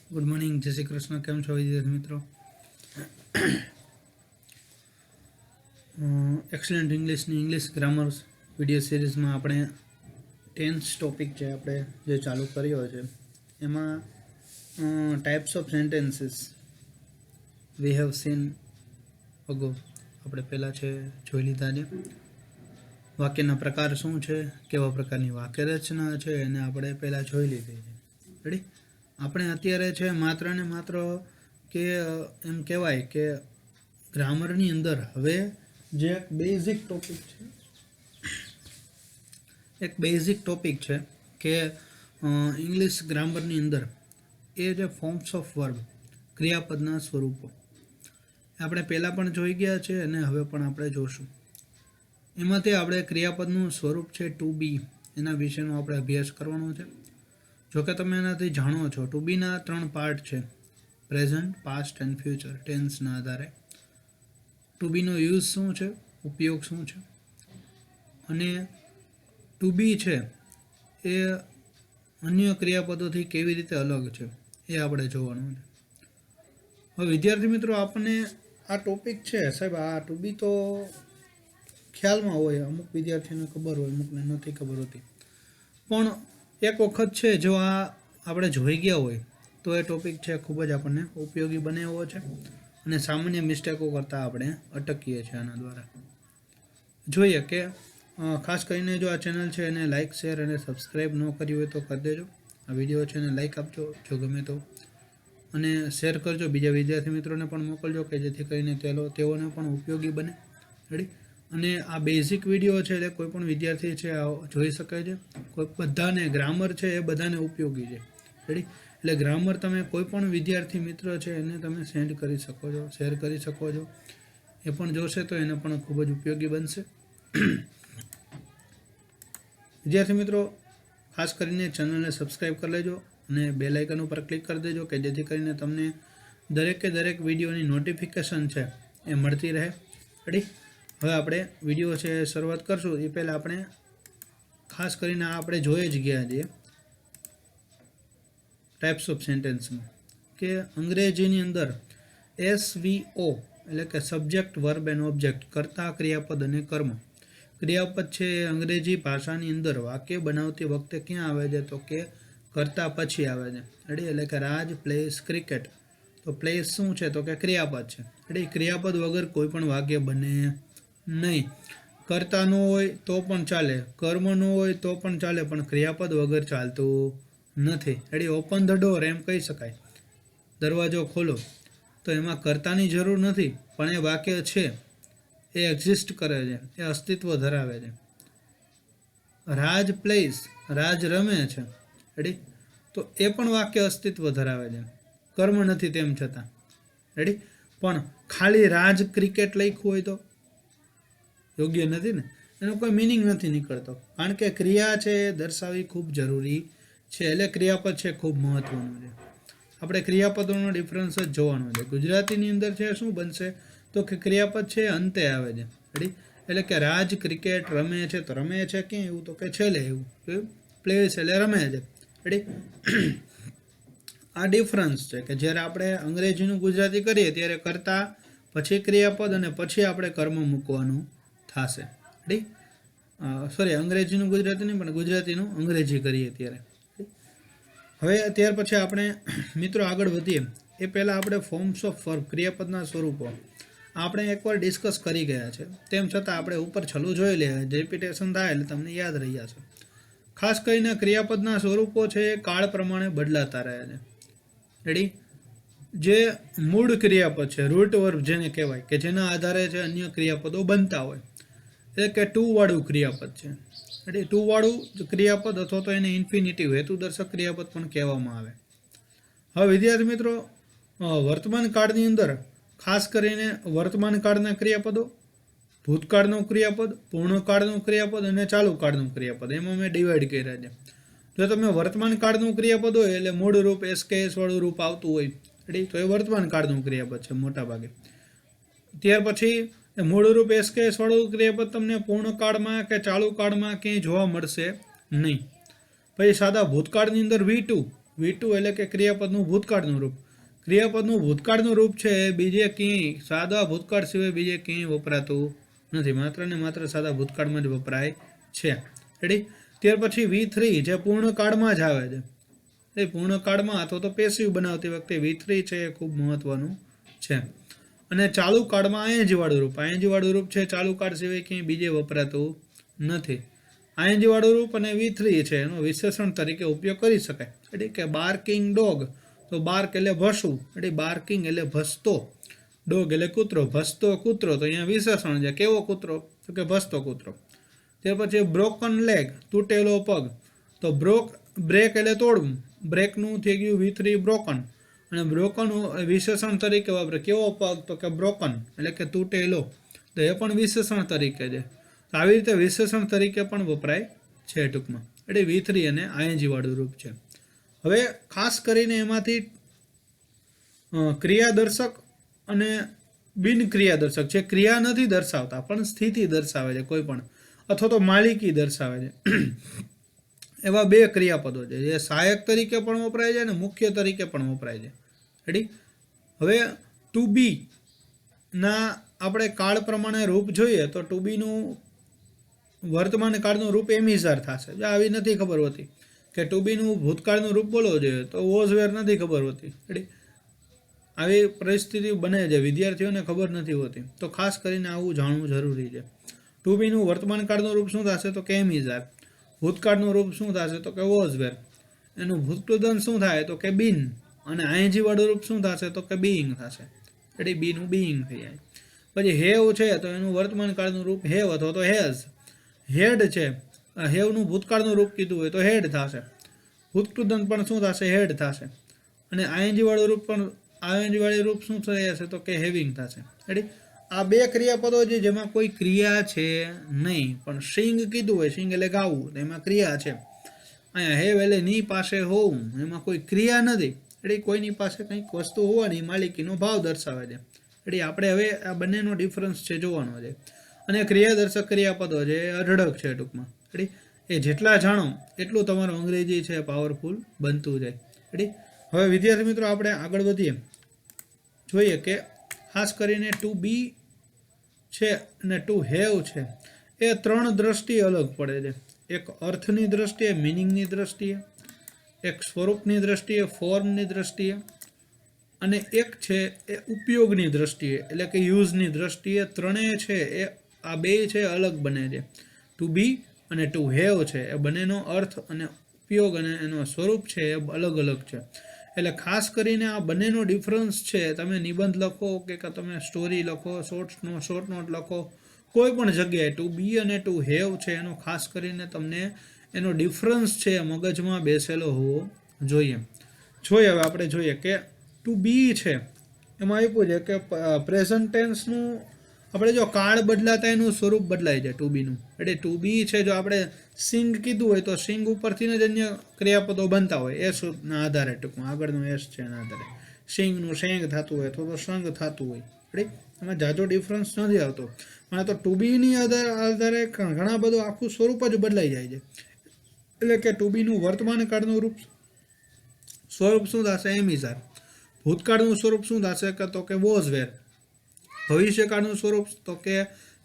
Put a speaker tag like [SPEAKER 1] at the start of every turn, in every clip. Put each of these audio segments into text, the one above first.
[SPEAKER 1] Good morning, जय श्री कृष्ण। केम छो विद्यार्थी मित्रों? Excellent English grammar video series में આપણે ટેન્સ ટોપિક છે આપણે જે ચાલુ કર્યો છે એમાં types of sentences we have seen ago આપણે પહેલાં છે જોઈ લીધા છે। વાક્યના પ્રકાર શું છે, કેવા પ્રકારની વાક્ય રચના છે એને આપણે પહેલાં જોઈ લીધી છે। રેડી? આપણે અત્યારે છે માત્ર ને માત્ર કે એમ કહેવાય કે ગ્રામરની અંદર હવે જે એક બેઝિક ટોપિક છે કે ઇંગ્લિશ ગ્રામરની અંદર એ જે ફોર્મ્સ ઓફ વર્બ ક્રિયાપદના સ્વરૂપો આપણે પહેલાં પણ જોઈ ગયા છે અને હવે પણ આપણે જોશું। એમાંથી આપણે ક્રિયાપદનું સ્વરૂપ છે ટુ બી, એના વિશેનો આપણે અભ્યાસ કરવાનો છે। જોકે તમે એનાથી જાણો છો ટુ બીના 3 પાર્ટ છે, પ્રેઝન્ટ, પાસ્ટ એન્ડ ફ્યુચર ટેન્સના આધારે। ટુ બીનો યુઝ શું છે, ઉપયોગ શું છે, અને ટુ બી છે એ અન્ય ક્રિયાપદોથી કેવી રીતે અલગ છે એ આપણે જોવાનું છે। હવે વિદ્યાર્થી મિત્રો, આપણને આ ટોપિક છે સાહેબ, આ ટુ બી તો ખ્યાલમાં હોય, અમુક વિદ્યાર્થીઓને ખબર હોય, અમુકને નથી ખબર હોતી, પણ એક વખત છે જો આ આપણે જોઈ ગયા હોય તો એ ટોપિક છે ખૂબ જ આપણને ઉપયોગી બને એવો છે અને સામાન્ય મિસ્ટેકો કરતાં આપણે અટકીએ છીએ આના દ્વારા। જોઈએ કે ખાસ કરીને જો આ ચેનલ છે એને લાઇક, શેર અને સબસ્ક્રાઈબ ન કરી હોય તો કરી દેજો। આ વિડીયો છે એને લાઇક આપજો જો ગમે તો, અને શેર કરજો, બીજા વિદ્યાર્થી મિત્રોને પણ મોકલજો કે જેથી કરીને તેઓને પણ ઉપયોગી બને। રેડી? અને આ બેઝિક વિડીયો છે એટલે કોઈ પણ વિદ્યાર્થી છે જોઈ શકે છે, કોઈ બધાને ગ્રામર છે એ બધાને ઉપયોગી છે। રેડી? એટલે ગ્રામર તમે કોઈ પણ વિદ્યાર્થી મિત્ર છે એને તમે સેન્ડ કરી શકો છો, શેર કરી શકો છો, એ પણ જોશે તો એને પણ ખૂબ જ ઉપયોગી બનશે। વિદ્યાર્થી મિત્રો, ખાસ કરીને ચેનલને સબસ્ક્રાઈબ કરી લેજો અને બેલ આઇકન ઉપર ક્લિક કરી દેજો કે જેથી કરીને તમને દરેક વિડીયોની નોટિફિકેશન છે એ મળતી રહે। રેડી? હવે આપણે વિડીયો છે શરૂઆત કરશું એ પહેલાં આપણે ખાસ કરીને આપણે જોઈ જ ગયા છીએ ટાઈપ્સ ઓફ સેન્ટેન્સમાં કે અંગ્રેજીની અંદર SVO એટલે કે સબ્જેક્ટ, વર્બ એન્ડ ઓબ્જેક્ટ, કર્તા, ક્રિયાપદ અને કર્મ। ક્રિયાપદ છે એ અંગ્રેજી ભાષાની અંદર વાક્ય બનાવતી વખતે ક્યાં આવે છે તો કે કર્તા પછી આવે છે। રેડી? એટલે કે રાજ પ્લેસ ક્રિકેટ, તો પ્લેસ શું છે તો કે ક્રિયાપદ છે। રેડી? ક્રિયાપદ વગર કોઈ પણ વાક્ય બને નહીં। કર્તા ન હોય તો પણ ચાલે, કર્મ ન હોય તો પણ ચાલે, પણ ક્રિયાપદ વગર ચાલતું નથી। રેડી? ઓપન ધ ડોર એમ કહી શકાય, દરવાજો ખોલો, તો એમાં કર્તાની જરૂર નથી, પણ એ વાક્ય છે એ એક્ઝિસ્ટ કરે છે, એ અસ્તિત્વ ધરાવે છે। રાજ પ્લેસ, રાજ રમે છે। રેડી? તો એ પણ વાક્ય અસ્તિત્વ ધરાવે છે, કર્મ નથી તેમ છતાં। રેડી? પણ ખાલી રાજ ક્રિકેટ લખ્યું હોય તો યોગ્ય નથી ને, એનો કોઈ મિનિંગ નથી નીકળતો, કારણ કે ક્રિયા છે એ દર્શાવવી ખૂબ જરૂરી છે, એટલે ક્રિયાપદ છે ખૂબ મહત્વનું છે। આપણે ક્રિયાપદોનો ડિફરન્સ જ જોવાનો છે। ગુજરાતીની અંદર છે શું બનશે તો કે ક્રિયાપદ છે અંતે આવે છે। રેડી? એટલે કે રાજ ક્રિકેટ રમે છે, તો રમે છે ક્યાં એવું તો કે છેલ્લે, એવું પ્લેસ એટલે રમે છે। રેડી? આ ડિફરન્સ છે કે જ્યારે આપણે અંગ્રેજીનું ગુજરાતી કરીએ ત્યારે કરતા પછી ક્રિયાપદ અને પછી આપણે કર્મ મૂકવાનું થશે। રેડી? સોરી, અંગ્રેજીનું ગુજરાતી નહીં પણ ગુજરાતીનું અંગ્રેજી કરીએ ત્યારે। હવે ત્યાર પછી આપણે મિત્રો આગળ વધીએ એ પહેલાં આપણે ફોર્મ્સ ઓફ વર્બ ક્રિયાપદના સ્વરૂપો આપણે એકવાર ડિસ્કસ કરી ગયા છે, તેમ છતાં આપણે ઉપર છલું જોઈ લઈએ, રિપીટેશન થાય એટલે તમને યાદ રહી જશે। ખાસ કરીને ક્રિયાપદના સ્વરૂપો છે એ કાળ પ્રમાણે બદલાતા રહે છે। રેડી? જે મૂળ ક્રિયાપદ છે, રૂટ વર્બ જેને કહેવાય, કે જેના આધારે છે અન્ય ક્રિયાપદો બનતા હોય, એટલે કે ટુ વાળું ક્રિયાપદ છે। રેડી? ટુ વાળું ક્રિયાપદ અથવા તો એને ઇન્ફિનિટિવ હેતુદર્શક ક્રિયાપદ પણ કહેવામાં આવે। હવે વિદ્યાર્થી મિત્રો, વર્તમાન કાળની અંદર ખાસ કરીને વર્તમાન કાળના ક્રિયાપદો, ભૂતકાળનું ક્રિયાપદ, પૂર્ણકાળનું ક્રિયાપદ અને ચાલુ કાળનું ક્રિયાપદ, એમાં મેં ડિવાઈડ કર્યા છે। જો તમે વર્તમાન કાળનું ક્રિયાપદ હોય એટલે મૂળ રૂપ SKS વાળું રૂપ આવતું હોય, રેડી, તો એ વર્તમાન કાળનું ક્રિયાપદ છે મોટા ભાગે। ત્યાર પછી મૂળરૂપ SKS વાળું ક્રિયાપદ તમને પૂર્ણકાળમાં કે ચાલુ કાળમાં ક્યાંય જોવા મળશે નહીં। પછી સાદા ભૂતકાળની અંદર V2 V2 એટલે કે ક્રિયાપદનું ભૂતકાળનું રૂપ. ક્રિયાપદનું ભૂતકાળનું રૂપ છે બીજે ક્યાંય સાદા ભૂતકાળ સિવાય બીજે ક્યાંય વપરાતું નથી, માત્ર ને માત્ર સાદા ભૂતકાળમાં જ વપરાય છે. રેડી. ત્યાર પછી V3 જે પૂર્ણકાળમાં જ આવે છે. એ પૂર્ણકાળમાં અથવા તો પેસિવ બનાવતી વખતે V3 છે એ ખૂબ મહત્વનું છે. અને ચાલુ કાળમાં ING વાળું રૂપ. ING વાળું રૂપ છે ચાલુ કાળ સિવાય ક્યાંય બીજે વપરાતું નથી. ING વાળું રૂપ અને V3 છે એનો વિશેષણ તરીકે ઉપયોગ કરી શકાય. એટલે કે બાર્કિંગ ડોગ, તો બાર્ક એટલે ભસવું, એટલે બાર્કિંગ એટલે ભસતો, ડોગ એટલે કૂતરો, ભસતો કૂતરો, તો અહીંયા વિશેષણ છે. કેવો કૂતરો? તો કે ભસતો કૂતરો. ત્યાર પછી બ્રોકન લેગ, તૂટેલો પગ, તો બ્રેક એટલે તોડવું, બ્રેકનું થઈ ગયું V3 બ્રોકન, અને બ્રોકન વિશેષણ તરીકે વાપરે. કેવો પગ? તો કે બ્રોકન એટલે કે તૂટેલો, તો એ પણ વિશેષણ તરીકે છે. તો આવી રીતે વિશેષણ તરીકે પણ વપરાય છે ટૂંકમાં. એટલે V3 અને ING વાળું રૂપ છે. હવે ખાસ કરીને એમાંથી ક્રિયાદર્શક અને બિન ક્રિયાદર્શક, જે ક્રિયા નથી દર્શાવતા પણ સ્થિતિ દર્શાવે છે કોઈ પણ, અથવા તો માલિકી દર્શાવે છે, એવા બે ક્રિયાપદો છે જે સહાયક તરીકે પણ વપરાય છે અને મુખ્ય તરીકે પણ વપરાય છે. રેડી. હવે ટુ બી ના આપણે કાળ પ્રમાણે રૂપ જોઈએ તો ટુ બીનું વર્તમાન કાળનું રૂપ એમિઝાર થશે. જો આવી નથી ખબર હોતી કે ટુ બીનું ભૂતકાળનું રૂપ બોલવું જોઈએ તો વોઝ વેર નથી ખબર હોતી. રેડી. આવી પરિસ્થિતિ બને છે, વિદ્યાર્થીઓને ખબર નથી હોતી, તો ખાસ કરીને આવું જાણવું જરૂરી છે. ટુ બીનું વર્તમાન કાળનું રૂપ શું થશે? તો કે એમિઝાર. ભૂતકાળનું રૂપ શું થશે? તો કે વોઝ વેર. એનું ભૂતકૃદન શું થાય? તો કે બીન. અને ING વાળું રૂપ શું થશે? તો કે બીઈંગ થશે. એટલે બીનું બીઈંગ થઈ જાય. પછી હેવ છે તો એનું વર્તમાન કાળનું રૂપ હેવ અથવા તો હેઝ. હેડ છે, હેવનું ભૂતકાળનું રૂપ કીધું હોય તો હેડ થશે. ભૂતકૃદન પણ શું થશે? હેડ થશે. અને ING વાળું રૂપ પણ ING વાળું રૂપ શું થઈ જશે? તો કે હેવિંગ થશે. રેડી. આ બે ક્રિયાપદો છે જેમાં કોઈ ક્રિયા છે નહીં, પણ સિંગ કીધું હોય, સિંગ એટલે ગાવું, તો એમાં ક્રિયા છે. અહીંયા હેવ એટલે ની પાસે હોવું, એમાં કોઈ ક્રિયા નથી. એટલે કોઈની પાસે કંઈક વસ્તુ હોવાની માલિકીનો ભાવ દર્શાવે છે. એટલે આપણે હવે આ બંનેનો ડિફરન્સ છે જોવાનો છે. અને ક્રિયાદર્શક ક્રિયાપદો છે એ અઢળક છે ટૂંકમાં. રેડી. એ જેટલા જાણો એટલું તમારું અંગ્રેજી છે પાવરફુલ બનતું જાય. રેડી. હવે વિદ્યાર્થી મિત્રો આપણે આગળ વધીએ, જોઈએ કે ખાસ કરીને ટુ બી છે અને ટુ હેવ છે એ ત્રણ દ્રષ્ટિએ અલગ પડે છે. એક અર્થની દ્રષ્ટિએ, મિનિંગની દ્રષ્ટિએ, એક સ્વરૂપની દ્રષ્ટિએ, ફોર્મની દ્રષ્ટિએ, અને એક છે એ ઉપયોગની દ્રષ્ટિએ એટલે કે યુઝની દ્રષ્ટિએ. ત્રણેય છે એ આ બે છે અલગ બને છે. ટુ બી અને ટુ હેવ છે એ બંનેનો અર્થ અને ઉપયોગ અને એનો સ્વરૂપ છે એ અલગ અલગ છે. એટલે ખાસ કરીને આ બંનેનો ડિફરન્સ છે, તમે નિબંધ લખો કે તમે સ્ટોરી લખો, શોર્ટ નોટ લખો, કોઈ પણ જગ્યાએ ટુ બી અને ટુ હેવ છે એનો ખાસ કરીને તમને એનો ડિફરન્સ છે મગજમાં બેસેલો હોવો જોઈએ. હવે આપણે જોઈએ કે ટુ બી છે એમાં આપ્યું છે કે પ્રેઝન્ટ ટેન્સનું આપણે જો કાળ બદલાતા એનું સ્વરૂપ બદલાય છે ટુ બીનું. એટલે ટુ બી છે, જો આપણે સિંગ કીધું હોય તો સિંગ ઉપરથી જ અન્ય ક્રિયાપદો બનતા હોય એસના આધારે, ટૂંકમાં આગળનું એસ છે એના આધારે સિંગનું સેંગ થતું હોય અથવા તો સંગ થતું હોય. રાઈટ. એમાં જાજો ડિફરન્સ નથી આવતો, પણ તો ટુ બીની આધારે ઘણા બધું આખું સ્વરૂપ જ બદલાઈ જાય છે. એટલે કે ટુ બીનું વર્તમાન કાળનું રૂપ સ્વરૂપ શું થશે? એમિઝાર. ભૂતકાળનું સ્વરૂપ શું થશે? તો કે વોઝ વેર. ભવિષ્યકાળનું સ્વરૂપ તો કે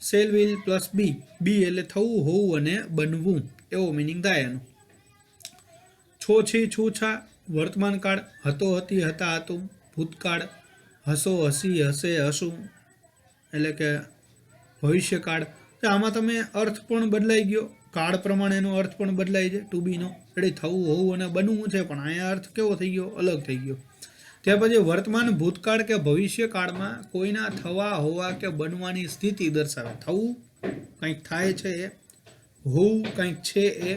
[SPEAKER 1] સેલ વિલ પ્લસ બી. બી એટલે થવું, હોવું અને બનવું, એવો મિનિંગ થાય એનું. છો છી છું છા વર્તમાન કાળ, હતો હતી હતા હતું ભૂતકાળ, હસો હસી હસે હસું એટલે કે ભવિષ્યકાળ. આમાં તમે અર્થ પણ બદલાઈ ગયો, કાળ પ્રમાણે એનો અર્થ પણ બદલાય છે ટુ બીનો. એટલે થવું, હોવું અને બનવું છે, પણ અહીંયા અર્થ કેવો થઈ ગયો? અલગ થઈ ગયો. ત્યાર પછી વર્તમાન ભૂતકાળ કે ભવિષ્યકાળમાં કોઈના થવા, હોવા કે બનવાની સ્થિતિ દર્શાવે. થવું કંઈક થાય છે એ, હોવું કંઈક છે એ,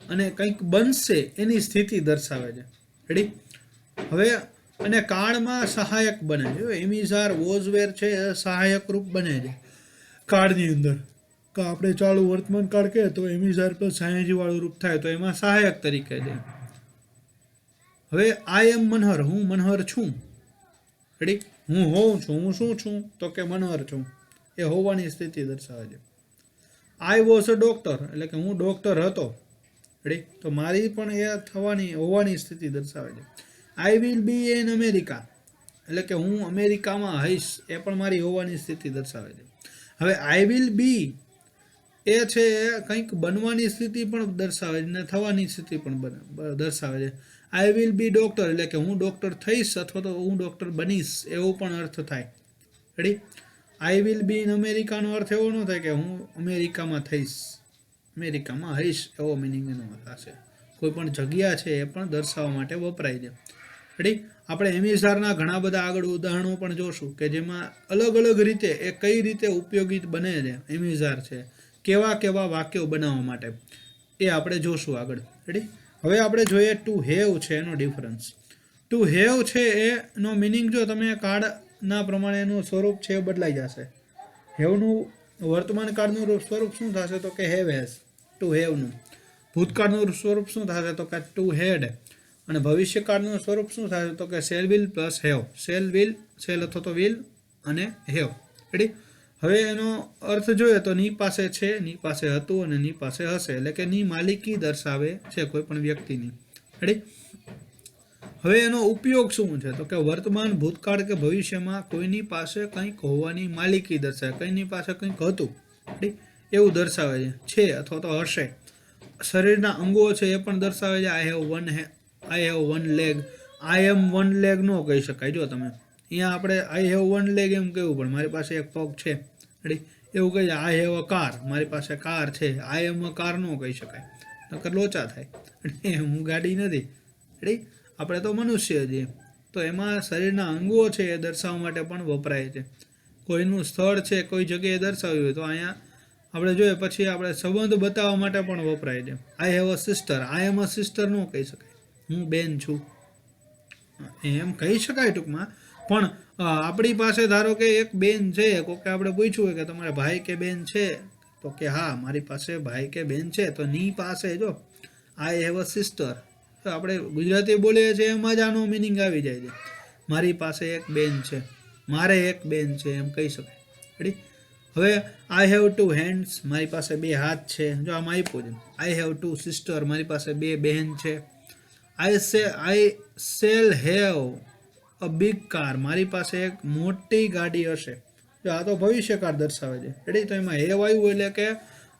[SPEAKER 1] અને કંઈક બનશે એની સ્થિતિ દર્શાવે છે. રેડી. હવે અને કાળમાં સહાયક બને છે. એમિઝાર વોઝવેર છે એ સહાયક રૂપ બને છે કાળની અંદર. આપણે ચાલુ વર્તમાન કાળ કહે તો એમિઝાર પ્લસ ING વાળું રૂપ થાય તો એમાં સહાયક તરીકે છે. હવે આઈ એમ મનહર, હું મનહર છું. રેડી. હું હોઉં છું, હું શું છું? તો કે મનહર છું, એ હોવાની સ્થિતિ દર્શાવે છે. આઈ વોઝ અ ડોક્ટર એટલે કે હું ડોક્ટર હતો. રેડી, તો મારી પણ એ થવાની હોવાની સ્થિતિ દર્શાવે છે. આઈ વિલ બી ઇન અમેરિકા એટલે કે હું અમેરિકામાં હઈશ, એ પણ મારી હોવાની સ્થિતિ દર્શાવે છે. હવે આઈ વિલ બી એ છે કંઈક બનવાની સ્થિતિ પણ દર્શાવે છે ને થવાની સ્થિતિ પણ દર્શાવે છે. આઈ વિલ બી ડૉક્ટર એટલે કે હું ડૉક્ટર થઈશ અથવા તો હું ડૉક્ટર બનીશ, એવો પણ અર્થ થાય. Ready, I will be in અમેરિકાનો અર્થ એવો ન થાય કે હું અમેરિકામાં થઈશ, અમેરિકામાં હઈશ એવો મિનિંગ એનો થશે. કોઈ પણ જગ્યા છે એ પણ દર્શાવવા માટે વપરાય છે. રેડી, આપણે એમિઝારના ઘણા બધા આગળ ઉદાહરણો પણ જોશું કે જેમાં અલગ અલગ રીતે એ કઈ રીતે ઉપયોગી બને છે એમિઝાર છે, કેવા કેવા વાક્યો બનાવવા માટે, એ આપણે જોશું આગળ. રેડી, હવે આપણે જોઈએ ટુ હેવ છે એનો ડિફરન્સ. ટુ હેવ છે એનો મિનિંગ જો તમે કાળના પ્રમાણે એનું સ્વરૂપ છે એ બદલાઈ જશે. હેવનું વર્તમાન કાળનું સ્વરૂપ શું થશે તો કે હેવ હેઝ, ટુ હેવનું. ભૂતકાળનું સ્વરૂપ શું થશે તો કે ટુ હેડ, અને ભવિષ્યકાળનું સ્વરૂપ શું થશે તો કે shall will plus have, shall will, shall અથવા તો વિલ અને હેવ. રેડી, હવે એનો અર્થ જોઈએ તો ની પાસે છે, ની પાસે હતું અને ની પાસે હશે, એટલે કે ની માલિકી દર્શાવે છે કોઈ પણ વ્યક્તિની. રેડી, હવે એનો ઉપયોગ શું છે તો કે વર્તમાન, ભૂતકાળ કે ભવિષ્યમાં કોઈની પાસે કંઈક હોવાની માલિકી દર્શાવે, કોઈની પાસે કંઈક હતું એવું દર્શાવે છે અથવા તો હશે. શરીરના અંગો છે એ પણ દર્શાવે છે. I have one leg, I am one leg ન કહી શકાય. જો તમે અહીંયા આપણે આઈ હેવ વન લેગ એમ કહેવું પણ મારી પાસે એક પગ છે. રેડી, એવું કહી જાય આઈ હેવ અ કાર, મારી પાસે કાર છે. આઈ એમ અ કાર ન કહી શકાય, નકર લોચા થાય. હું ગાડી નથી. રેડી, આપણે તો મનુષ્ય છીએ, તો એમાં શરીરના અંગો છે એ દર્શાવવા માટે પણ વપરાય છે. કોઈનું સ્થળ છે કોઈ જગ્યાએ દર્શાવ્યું હોય તો અહીંયા આપણે જોઈએ. પછી આપણે સંબંધ બતાવવા માટે પણ વપરાય છે. I have a sister, I am a sister ન કહી શકાય, હું બેન છું એમ કહી શકાય ટૂંકમાં. પણ આપણી પાસે ધારો કે એક બેન છે, કોકે આપણે પૂછ્યું હોય કે તમારે ભાઈ કે બેન છે તો કે હા મારી પાસે ભાઈ કે બેન છે, તો ની પાસે જો આઈ હેવ અ સિસ્ટર, તો આપણે ગુજરાતી બોલીએ છીએ એમાં જ આનો મિનિંગ આવી જાય છે. મારી પાસે એક બેન છે, મારે એક બેન છે એમ કહી શકાય. રેડી, હવે આઈ હેવ ટુ હેન્ડ્સ, મારી પાસે બે હાથ છે, જો આમાં આપ્યું છે. આઈ હેવ ટુ સિસ્ટર, મારી પાસે બે બહેન છે. આઈ shell have a big car, મારી પાસે એક મોટી ગાડી હશે. જો આ તો ભવિષ્યકાળ દર્શાવે છે. રેડી, તો એમાં હેવ આવ્યું એટલે કે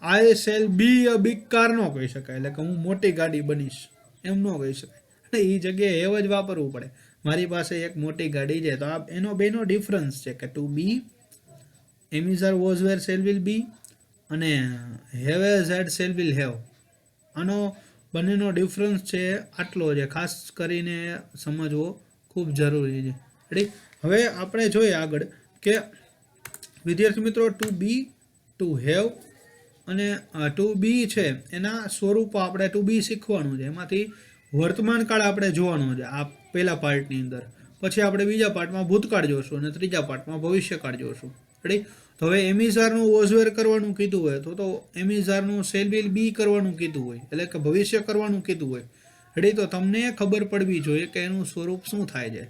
[SPEAKER 1] આઈ shall be a big car ન કહી શકાય, એટલે કે હું મોટી ગાડી બનીશ એમ ન કહી શકાય. એ જગ્યાએ હેવ જ વાપરવું પડે. મારી પાસે એક મોટી ગાડી છે, તો આ એનો બેનો ડિફરન્સ છે કે to be, am is are was were shall will be, અને have has had shall will have. આનો બંનેનો ડિફરન્સ છે આટલો છે, ખાસ કરીને સમજવો ખૂબ જરૂરી છે. રેડી, હવે આપણે જોઈએ આગળ કે વિદ્યાર્થી મિત્રો ટુ બી, ટુ હેવ અને ટુ બી છે એના સ્વરૂપો આપણે ટુ બી શીખવાનું છે. એમાંથી વર્તમાન કાળ આપણે જોવાનો છે આ પહેલા પાર્ટની અંદર. પછી આપણે બીજા પાર્ટમાં ભૂતકાળ જોશું અને ત્રીજા પાર્ટમાં ભવિષ્યકાળ જોશું. રેડી, તો હવે એમિઝારનું વોઝવેર કરવાનું કીધું હોય તો એમિઝારનું શેલ વિલ બી કરવાનું કીધું હોય, એટલે કે ભવિષ્ય કરવાનું કીધું હોય. રેડી, તો તમને ખબર પડવી જોઈએ કે એનું સ્વરૂપ શું થાય છે.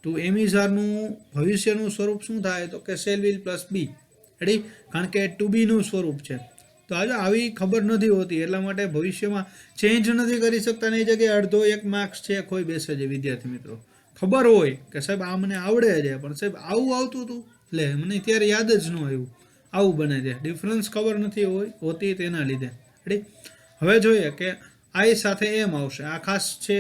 [SPEAKER 1] તો એમિઝારનું ભવિષ્યનું સ્વરૂપ શું થાય તો કે shall will plus be. Ready, કારણ કે ટુ બીનું સ્વરૂપ છે. તો આજે આવી ખબર નથી હોતી એટલા માટે ભવિષ્યમાં ચેન્જ નથી કરી શકતા. એ જગ્યાએ અડધો એક માર્ક્સ છે કોઈ બેસે છે. વિદ્યાર્થી મિત્રો ખબર હોય કે સાહેબ આ મને આવડે છે, પણ સાહેબ આવું આવતું હતું લે મને ત્યારે યાદ જ ન આવ્યું, આવું બને છે. ડિફરન્સ ખબર નથી હોતી તેના લીધે. રેડી, હવે જોઈએ કે આઈ સાથે એમ આવશે, આ ખાસ છે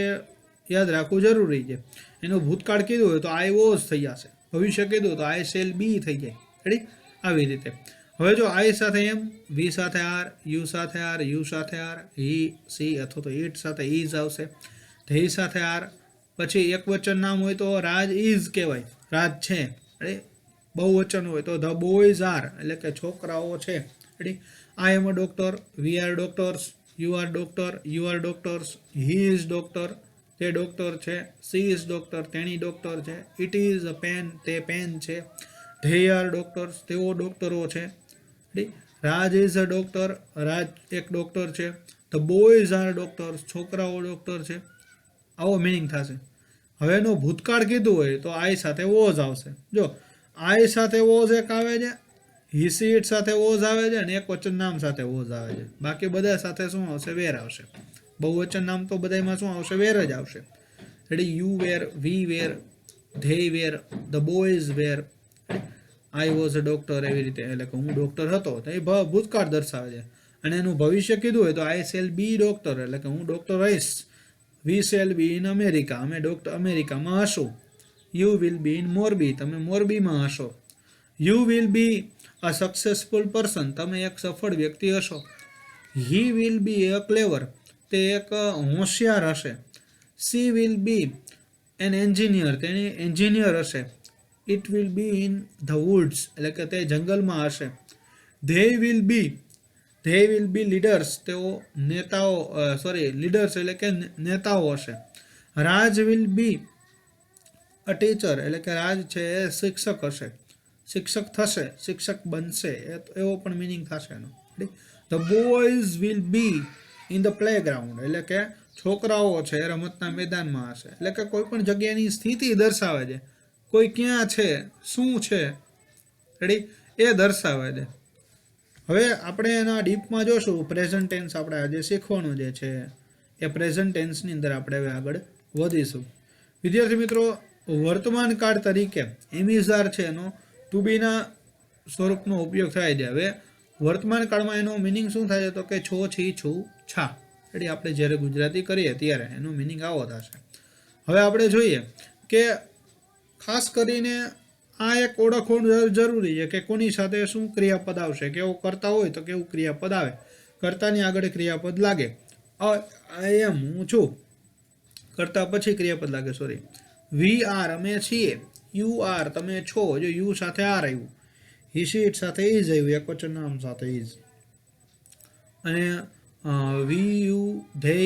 [SPEAKER 1] યાદ રાખવું જરૂરી છે. એનું ભૂતકાળ કીધું હોય તો આઈ વોઝ થઈ જશે, ભવિષ્ય કીધું તો આઈ શેલ બી થઈ જાય. રેડી, આવી રીતે. હવે જો આઈ સાથે એમ, વી સાથે આર, યુ સાથે આર, યુ સાથે આર, હી, સી અથવા તો ઇટ સાથે ઇઝ આવશે. ધે સાથે આર, પછી એક વચન નામ હોય તો રાજ ઇઝ કહેવાય, રાજ છે. રેડી, બહુવચન હોય તો ધ બોયઝ આર, એટલે કે છોકરાઓ છે. Ready, I am a doctor, we are doctors, you are doctor, you are doctors, he is doctor, તે ડોક્ટર છે. સી ઇઝ ડોક્ટર, તેણી ડોક્ટર છે. ઇટ ઇઝ અ પેન, તે પેન છે. ધે આર ડોક્ટર્સ, તેઓ ડોક્ટરો છે. રાજ ઇઝ અ ડોક્ટર, રાજ એક ડોક્ટર છે. ધ બોયઝ આર ડોક્ટર્સ, છોકરાઓ ડોક્ટર છે. આવો મિનિંગ થશે. હવે એનો ભૂતકાળ કીધું હોય તો આઈ સાથે વોઝ આવશે. જો આઈ સાથે વોઝ એક આવે છે, હી સી ઇટ સાથે વોઝ આવે છે, અને એક વચન નામ સાથે વોઝ આવે છે. બાકી બધા સાથે શું આવશે? વેર આવશે. બહુવચન નામ તો બધામાં શું આવશે? વેર જ આવશે. Ready? You were, we were, they were, the boys were, I was a doctor, એવી રીતે. એટલે કે હું ડોક્ટર હતો, તો એ ભૂતકાળ દર્શાવે છે. અને એનું ભવિષ્ય કીધું હોય તો આઈ શેલ બી ડોક્ટર, એટલે કે હું ડોક્ટર રહીશ. We shall be in America, અમે ડોક્ટર અમેરિકામાં હશું. You will be in Morbi, તમે મોરબીમાં હશો. You will be a successful person, તમે એક સફળ વ્યક્તિ હશો. હી વિલ બી અ ક્લેવર, તે એક હોશિયાર હશે. She will be N engineer, તેની એન્જિનિયર હશે. It will be in the woods, એટલે કે તે જંગલમાં હશે. ધે વિલ બી લીડર્સ, તેઓ નેતાઓ, લીડર્સ એટલે કે નેતાઓ હશે. રાજ વિલ બી અ ટીચર, એટલે કે રાજ છે એ શિક્ષક હશે. શિક્ષક થશે, શિક્ષક બનશે, એવો પણ મિનિંગ થશે એનો. The boys will be in the play ground, એટલે કે છોકરાઓ છે એ રમતના મેદાનમાં હશે. એટલે કે કોઈ પણ જગ્યાની સ્થિતિ દર્શાવે છે, કોઈ ક્યાં છે, શું છે, રેડી, એ દર્શાવે છે. હવે આપણે એના ડીપમાં જોશું. પ્રેઝન્ટ ટેન્સ આપણે આજે શીખવાનું જે છે એ પ્રેઝન્ટ ટેન્સની અંદર આપણે હવે આગળ વધીશું. વિદ્યાર્થી મિત્રો, વર્તમાન કાળ તરીકે એમિઝાર છે એનો ટુ બીના સ્વરૂપનો ઉપયોગ થાય છે. હવે વર્તમાન કાળમાં એનો મિનિંગ શું થાય છે? તો કે છો, છી, છું, છા. એટલે આપણે જ્યારે ગુજરાતી કરીએ ત્યારે એનો મિનિંગ આવો થશે. હવે આપણે જોઈએ કે ખાસ કરીને આ એક ઓળખવું જરૂરી છે કે કોની સાથે શું ક્રિયાપદ આવશે. કેવો કરતા હોય તો કેવું ક્રિયાપદ આવે. કર્તાની આગળ ક્રિયાપદ લાગે. આઈ એમ, હું છું. કરતા પછી ક્રિયાપદ લાગે, સોરી. વી આર, અમે છીએ. યુ આર, તમે છો. જો યુ સાથે આર આવ્યું. હી સી ઇટ સાથે ઇઝ આવ્યું, એકવચન નામ સાથે ઇઝ. અને વી યુ ધે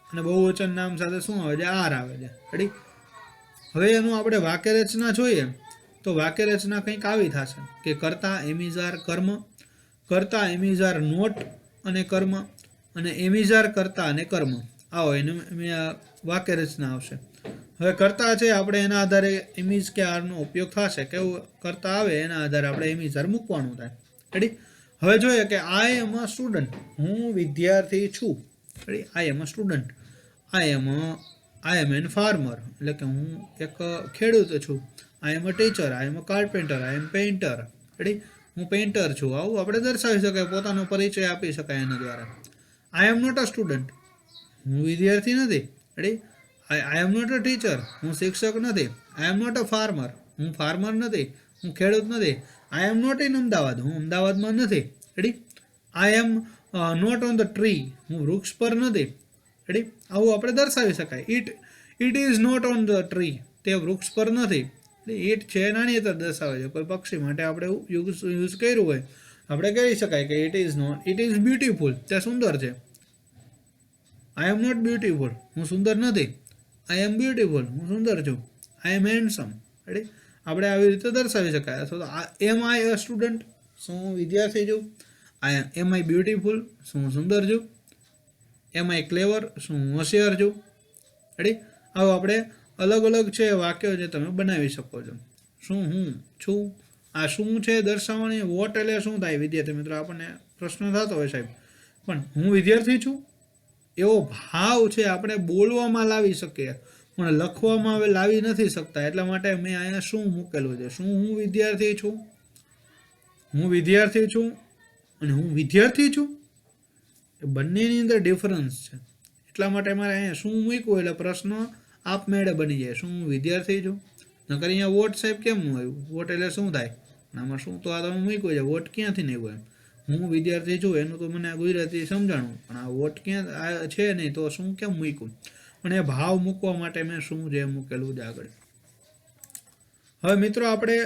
[SPEAKER 1] અને બહુવચન નામ સાથે શું આવે છે? આર આવે છે. રેડી? હવે એનું આપણે વાક્ય રચના જોઈએ તો વાક્ય રચના કંઈક આવી થશે કે કર્તા, એમિઝાર, કર્મ. કર્તા, એમિઝાર, નોટ અને કર્મ. અને એમિઝાર, કર્તા અને કર્મ. આવો એને વાક્ય રચના આવશે. હવે કર્તા છે આપણે એના આધારે એમિઝ કે આરનો ઉપયોગ થશે. કેવું કરતા આવે એના આધારે આપણે એમિઝાર મૂકવાનું થાય. રેડી? હવે જોઈએ કે આઈ એમ અ સ્ટુડન્ટ, હું વિદ્યાર્થી છું. Ready? I am a student. I am an farmer, એટલે કે હું એક ખેડૂત છું. I am a teacher, I am a carpenter, I am painter. Ready? હું પેઇન્ટર છું. આવું આપણે દર્શાવી શકાય, પોતાનો પરિચય આપી શકાય એના દ્વારા. આઈ એમ નોટ અ સ્ટુડન્ટ, હું વિદ્યાર્થી નથી. Ready? I am not a teacher, હું શિક્ષક નથી. I am not a farmer, હું ફાર્મર નથી, હું ખેડૂત નથી. I am not in Ahmedabad, હું અમદાવાદમાં નથી. Ready? I am not on the tree, હું વૃક્ષ પર નથી. રેડી? આવું આપણે દર્શાવી શકાય. It is not on the tree, તે વૃક્ષ પર નથી. ઇટ છે નાન્યતા દર્શાવે છે. કોઈ પક્ષી માટે આપણે યુઝ કર્યું હોય આપણે કહી શકાય કે ઇટ ઇઝ બ્યુટીફુલ, તે સુંદર છે. આઈ એમ નોટ બ્યુટીફુલ, હું સુંદર નથી. આઈ એમ બ્યુટીફુલ, હું સુંદર છું. I M handsome. રેડી? આપણે આવી રીતે દર્શાવી શકાય. અથવા તો એમ આઈ અ સ્ટુડન્ટ, શું હું વિદ્યાર્થી છું. એમ આઈ બ્યુટીફુલ, શું હું સુંદર છું. એમ આઈ ક્લેવર, શું હું હોશિયાર છું. રેડી? આવું આપણે અલગ અલગ છે વાક્યો જે તમે બનાવી શકો છો. શું હું છું, આ શું છે દર્શાવવાની. વોટ એટલે શું થાય વિદ્યાર્થી મિત્રો? આપણને પ્રશ્ન થતો હોય સાહેબ, પણ હું વિદ્યાર્થી છું એવો ભાવ છે આપણે બોલવામાં લાવી શકીએ પણ લખવામાં હવે લાવી નથી શકતા. એટલા માટે મેં અહીંયા શું મૂકેલું છે. શું હું વિદ્યાર્થી છું, હું વિદ્યાર્થી છું અને હું વિદ્યાર્થી છું, એ બંનેની અંદર ડિફરન્સ છે. એટલા માટે મારે અહીંયા શું મૂક્યું એટલે પ્રશ્ન આપમેળે બની જાય. શું હું વિદ્યાર્થી છું? નકર અહીંયા વોટ સાહેબ કેમ ન આવ્યું? વોટ એટલે શું થાય? આમાં શું તો આ તમે મૂક્યું છે. વોટ ક્યાંથી નહીં હોય? હું વિદ્યાર્થી છું એનું તો મને ગુજરાતી સમજાણું, પણ આ વોટ ક્યાં છે નહીં તો શું કેમ મૂક્યું? પણ એ ભાવ મૂકવા માટે મેં શું જે મૂકેલું છે આગળ. હવે મિત્રો આપણે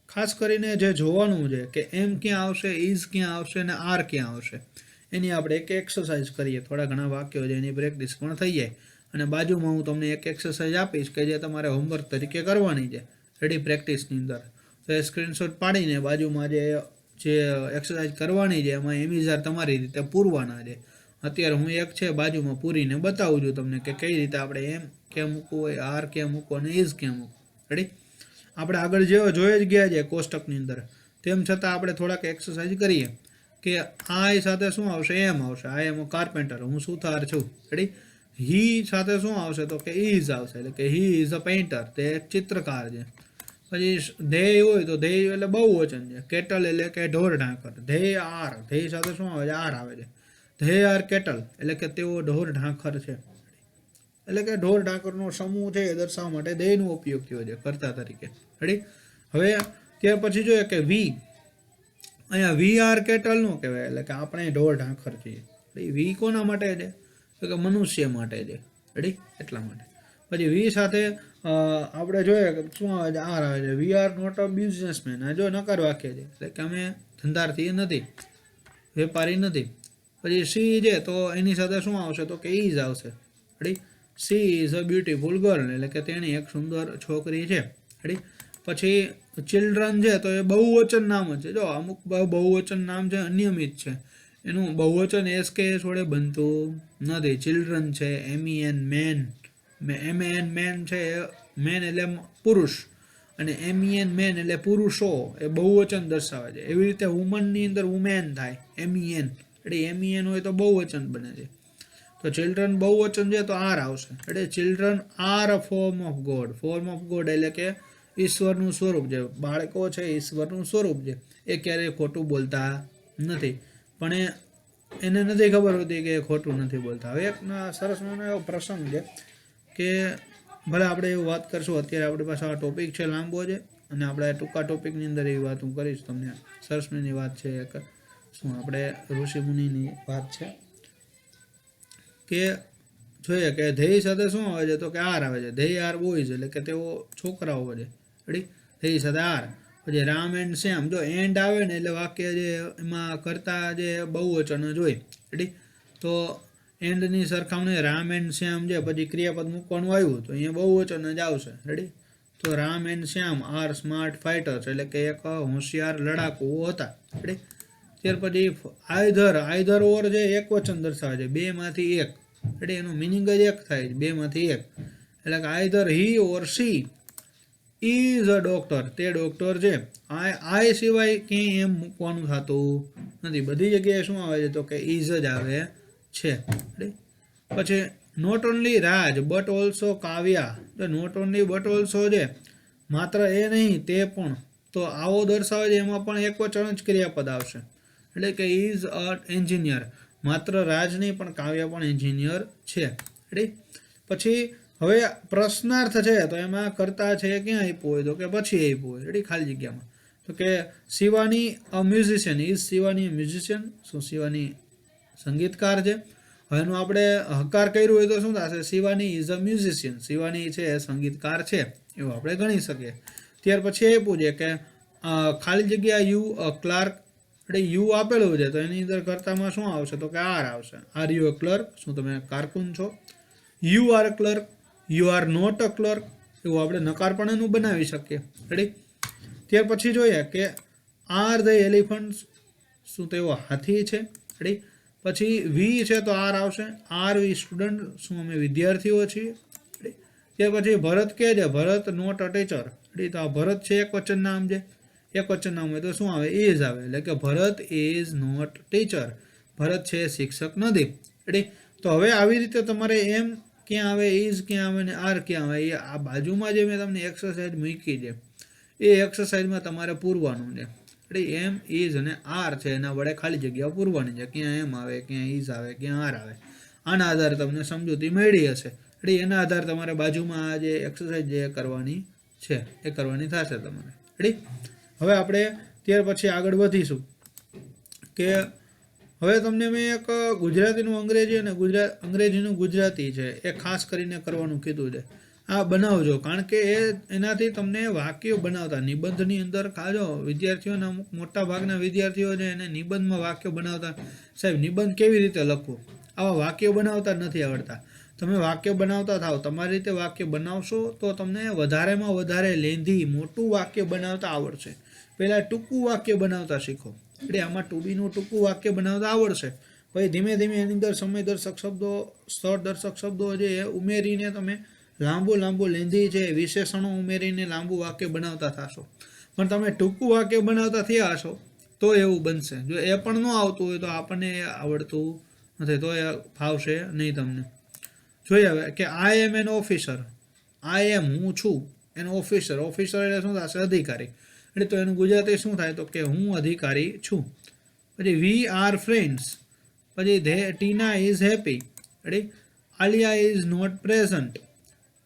[SPEAKER 1] ખાસ કરીને જે જોવાનું છે કે એમ ક્યાં આવશે, ઇઝ ક્યાં આવશે અને આર ક્યાં આવશે, એની આપણે એક એક્સરસાઇઝ કરીએ. થોડા ઘણા વાક્યો છે એની પ્રેક્ટિસ પણ થઈ જાય. અને બાજુમાં હું તમને એક એક્સરસાઇઝ આપીશ કે જે તમારે હોમવર્ક તરીકે કરવાની છે રેડી પ્રેક્ટિસની અંદર. તો એ સ્ક્રીનશોટ પાડીને બાજુમાં જે એક્સરસાઇઝ કરવાની છે એમાં એમિઝાર તમારી રીતે પૂરવાના છે. અત્યારે હું એક છે બાજુમાં પૂરીને બતાવું છું તમને કે કઈ રીતે આપણે એમ ક્યાં મૂકવું હોય, આર ક્યાં મૂકવું અને ઇઝ ક્યાં મૂકવું. રેડી? આપણે આગળ જેવો જોઈ જ ગયા છે કોષ્ટકની અંદર, તેમ છતાં આપણે થોડાક એક્સરસાઇઝ કરીએ. કે આઈ સાથે શું આવશે? એમ આવશે. આઈ એમ કાર્પેન્ટર, હું સુથાર છું. રેડી. હી સાથે શું આવશે? તો કે ઇઝ આવશે, એટલે કે હી ઇઝ અ પેઇન્ટર, તે એક ચિત્રકાર છે. પછી ધેય હોય તો ધેય એટલે બહુવચન છે. કેટલ એટલે કે ઢોર ઢાંકર. ધેય આર, ધેય સાથે શું આવે છે? આર આવે છે. ધેય આર કેટલ એટલે કે તેઓ ઢોર ઢાંખર છે. એટલે કે ઢોર ઢાંકરનો સમૂહ છે એ દર્શાવવા માટે ધેયનો ઉપયોગ થયો છે કર્તા તરીકે. રેડી. હવે ત્યાર પછી જોઈએ કે વી, અહીંયા વી આર કેટલ નો કહેવાય, એટલે કે આપણે ઢોર ઢાંખર છીએ. વી કોના માટે છે? તો કે મનુષ્ય માટે છે. રેડી, એટલા માટે. પછી વી સાથે આપણે જોઈએ કે શું આવે છે? આર આવે છે. We are not a businessman, આ જો નકાર વાક્ય છે, એટલે કે અમે ધંધાર્થી નથી, વેપારી નથી. પછી સી છે તો એની સાથે શું આવશે? તો કે ઇઝ આવશે. Ready. She is a beautiful girl, એટલે કે તેણી એક સુંદર છોકરી છે. રેડી. પછી ચિલ્ડ્રન છે તો એ બહુવચન નામ જ છે. જો અમુક બહુવચન નામ છે અનિયમિત છે, એનું બહુવચન એસ કે એસ વડે બનતું નથી. ચિલ્ડ્રન છે, એમઈએન મેન, એમએન મેન છે, મેન એટલે પુરુષ, અને એમઈએન મેન એટલે પુરુષો, એ બહુવચન દર્શાવે છે. એવી રીતે વુમનની અંદર વુમેન થાય, એમઈએન, એટલે એમઈએન હોય તો બહુવચન બને છે. તો ચિલ્ડ્રન બહુવચન છે તો આર આવશે. એટલે children are a form of God. Form of God એટલે કે ઈશ્વરનું સ્વરૂપ છે. બાળકો છે ઈશ્વરનું સ્વરૂપ છે. એ ક્યારેય ખોટું બોલતા નથી, પણ એને નથી ખબર હોતી કે ખોટું નથી બોલતા. હવે એક સરસ મને એવો પ્રસંગ છે કે ભલે આપણે એવું વાત કરશું, અત્યારે આપણી પાસે આ ટોપિક છે લાંબો છે, અને આપણે ટૂંકા ટોપિકની અંદર એવી વાત હું કરીશ તમને. સરસ મજાની વાત છે એક, શું આપણે ઋષિમુનિની વાત છે કે જોઈએ કે ધેય સાથે શું આવે છે? તો કે આર આવે છે. ધેય આર બોયઝ, એટલે કે તેઓ છોકરાઓ છે. રેડી. ધેય સાથે આર. પછી રામ એન્ડ શ્યામ, જો એન્ડ આવે ને એટલે વાક્ય જે એમાં કરતા જે બહુવચન જ હોય. રેડી. તો એન્ડની સરખામણી રામ એન્ડ શ્યામ છે, પછી ક્રિયાપદ મૂકવાનું આવ્યું તો અહીંયા બહુવચન જ આવશે. રેડી. તો Ram and Shyam are smart fighters, એટલે કે એક હોશિયાર લડાકુઓ હતા. રેડી. ત્યાર પછી આઈધર ઓર જે એક વચન દર્શાવે છે, બે માંથી એક. એટલે એનો મિનિંગ જ એક થાય છે, બે માંથી એક. એટલે કે either he or she is a doctor, તે ડોક્ટર છે. આઈ સિવાય ક્યાંય એમ મૂકવાનું થતું નથી. બધી જગ્યાએ શું આવે છે? તો કે ઇઝ જ આવે છે. પછી not only Raj but also Kavya. તો નોટ ઓનલી બટ ઓલ્સો છે, માત્ર એ નહીં તે પણ, તો આવો દર્શાવે છે એમાં પણ એક વચન જ ક્રિયાપદ આવશે. એટલે કે ઇઝ અ એન્જિનિયર. માત્ર રાજ નહીં પણ કાવ્ય પણ એન્જિનિયર છે. રેડી. પછી હવે પ્રશ્નાર્થ છે તો એમાં કરતા છે ક્યાં આપ્યું હોય? તો કે પછી આપ્યું હોય. રેડી. ખાલી જગ્યામાં. તો કે Shivani a musician, is Shivani musician, શું શિવાની સંગીતકાર છે? હવે એનું આપણે હકાર કર્યું હોય તો શું થશે? Shivani is a musician, Shivani છે એ સંગીતકાર છે, એવું આપણે ગણી શકીએ. ત્યાર પછી આપ્યું છે કે ખાલી જગ્યા યુ અ ક્લાર્ક, એટલે યુ આપેલું છે તો એની અંદર કર્તામાં શું આવશે? તો કે આર આવશે. આર યુ અ ક્લર્ક, શું તમે કારકુન છો? You are a clerk, you are not a clerk, એવું આપણે નકાર પણ એનું બનાવી શકીએ. રેડી. ત્યાર પછી જોઈએ કે આર ધ એલિફન્ટ, શું તેઓ હાથી છે? રેડી. પછી વી છે તો આર આવશે. આર વી સ્ટુડન્ટ, શું અમે વિદ્યાર્થીઓ છીએ? રેડી. ત્યાર પછી ભરત કે છે, ભરત નોટ અ ટીચર. રેડી. તો આ ભરત છે એક વચન નામ છે. એક વચન નામ હોય તો શું આવે? ઇઝ આવે. એટલે કે ભરત ઇઝ નોટ ટીચર, ભરત છે શિક્ષક નથી. રેડી. તો હવે આવી રીતે તમારે એમ ક્યાં આવે, ઇઝ ક્યાં આવે ને આર ક્યાં આવે, એ આ બાજુમાં જે મેં તમને એક્સરસાઇઝ મૂકી છે એ એક્સરસાઇઝમાં તમારે પૂરવાનું છે. એટલે એમ ઇઝ અને આર છે એના વડે ખાલી જગ્યાઓ પૂરવાની છે. ક્યાં એમ આવે, ક્યાં ઇઝ આવે, ક્યાં આર આવે. આના આધારે તમને સમજૂતી મળી હશે. એટલે એના આધારે તમારે બાજુમાં આ જે એક્સરસાઇઝ જે કરવાની છે એ કરવાની થશે તમારે. રેડી. હવે આપણે ત્યાર પછી આગળ વધીશું કે હવે તમને મેં એક ગુજરાતીનું અંગ્રેજી અને અંગ્રેજીનું ગુજરાતી છે એ ખાસ કરીને કરવાનું કીધું છે. આ બનાવજો, કારણ કે એનાથી તમને વાક્યો બનાવતા નિબંધની અંદર ખાજો વિદ્યાર્થીઓના અમુક મોટા ભાગના વિદ્યાર્થીઓ છે એને નિબંધમાં વાક્યો બનાવતા, સાહેબ નિબંધ કેવી રીતે લખવું, આવા વાક્યો બનાવતા નથી આવડતા. તમે વાક્ય બનાવતા થાવ, તમારી રીતે વાક્ય બનાવશો તો તમને વધારેમાં વધારે લેન્ધી મોટું વાક્ય બનાવતા આવડશે. પહેલાં ટૂંકું વાક્ય બનાવતા શીખો. એટલે આમાં ટુબીનું ટૂંકું વાક્ય બનાવતા આવડશે. પછી ધીમે ધીમે એની અંદર સમયદર્શક શબ્દો, સ્થળદર્શક શબ્દો જે ઉમેરીને તમે લાંબુ લેન્ધી છે વિશેષણો ઉમેરીને લાંબુ વાક્ય બનાવતા થશો. પણ તમે ટૂંકું વાક્ય બનાવતા થયા હશો તો એવું બનશે. જો એ પણ ન આવતું હોય તો આપણને આવડતું નથી, તો એ ફાવશે નહીં તમને. જોઈએ હવે કે આઈ એમ એન ઓફિસર. આઈ એમ હું છું એન ઓફિસર. ઓફિસર એટલે શું થશે? અધિકારી. એટલે તો એનું ગુજરાતી શું થાય? તો કે હું અધિકારી છું. પછી વી આર ફ્રેન્ડ્સ. પછી Tina is happy. Ready. Alia is not present.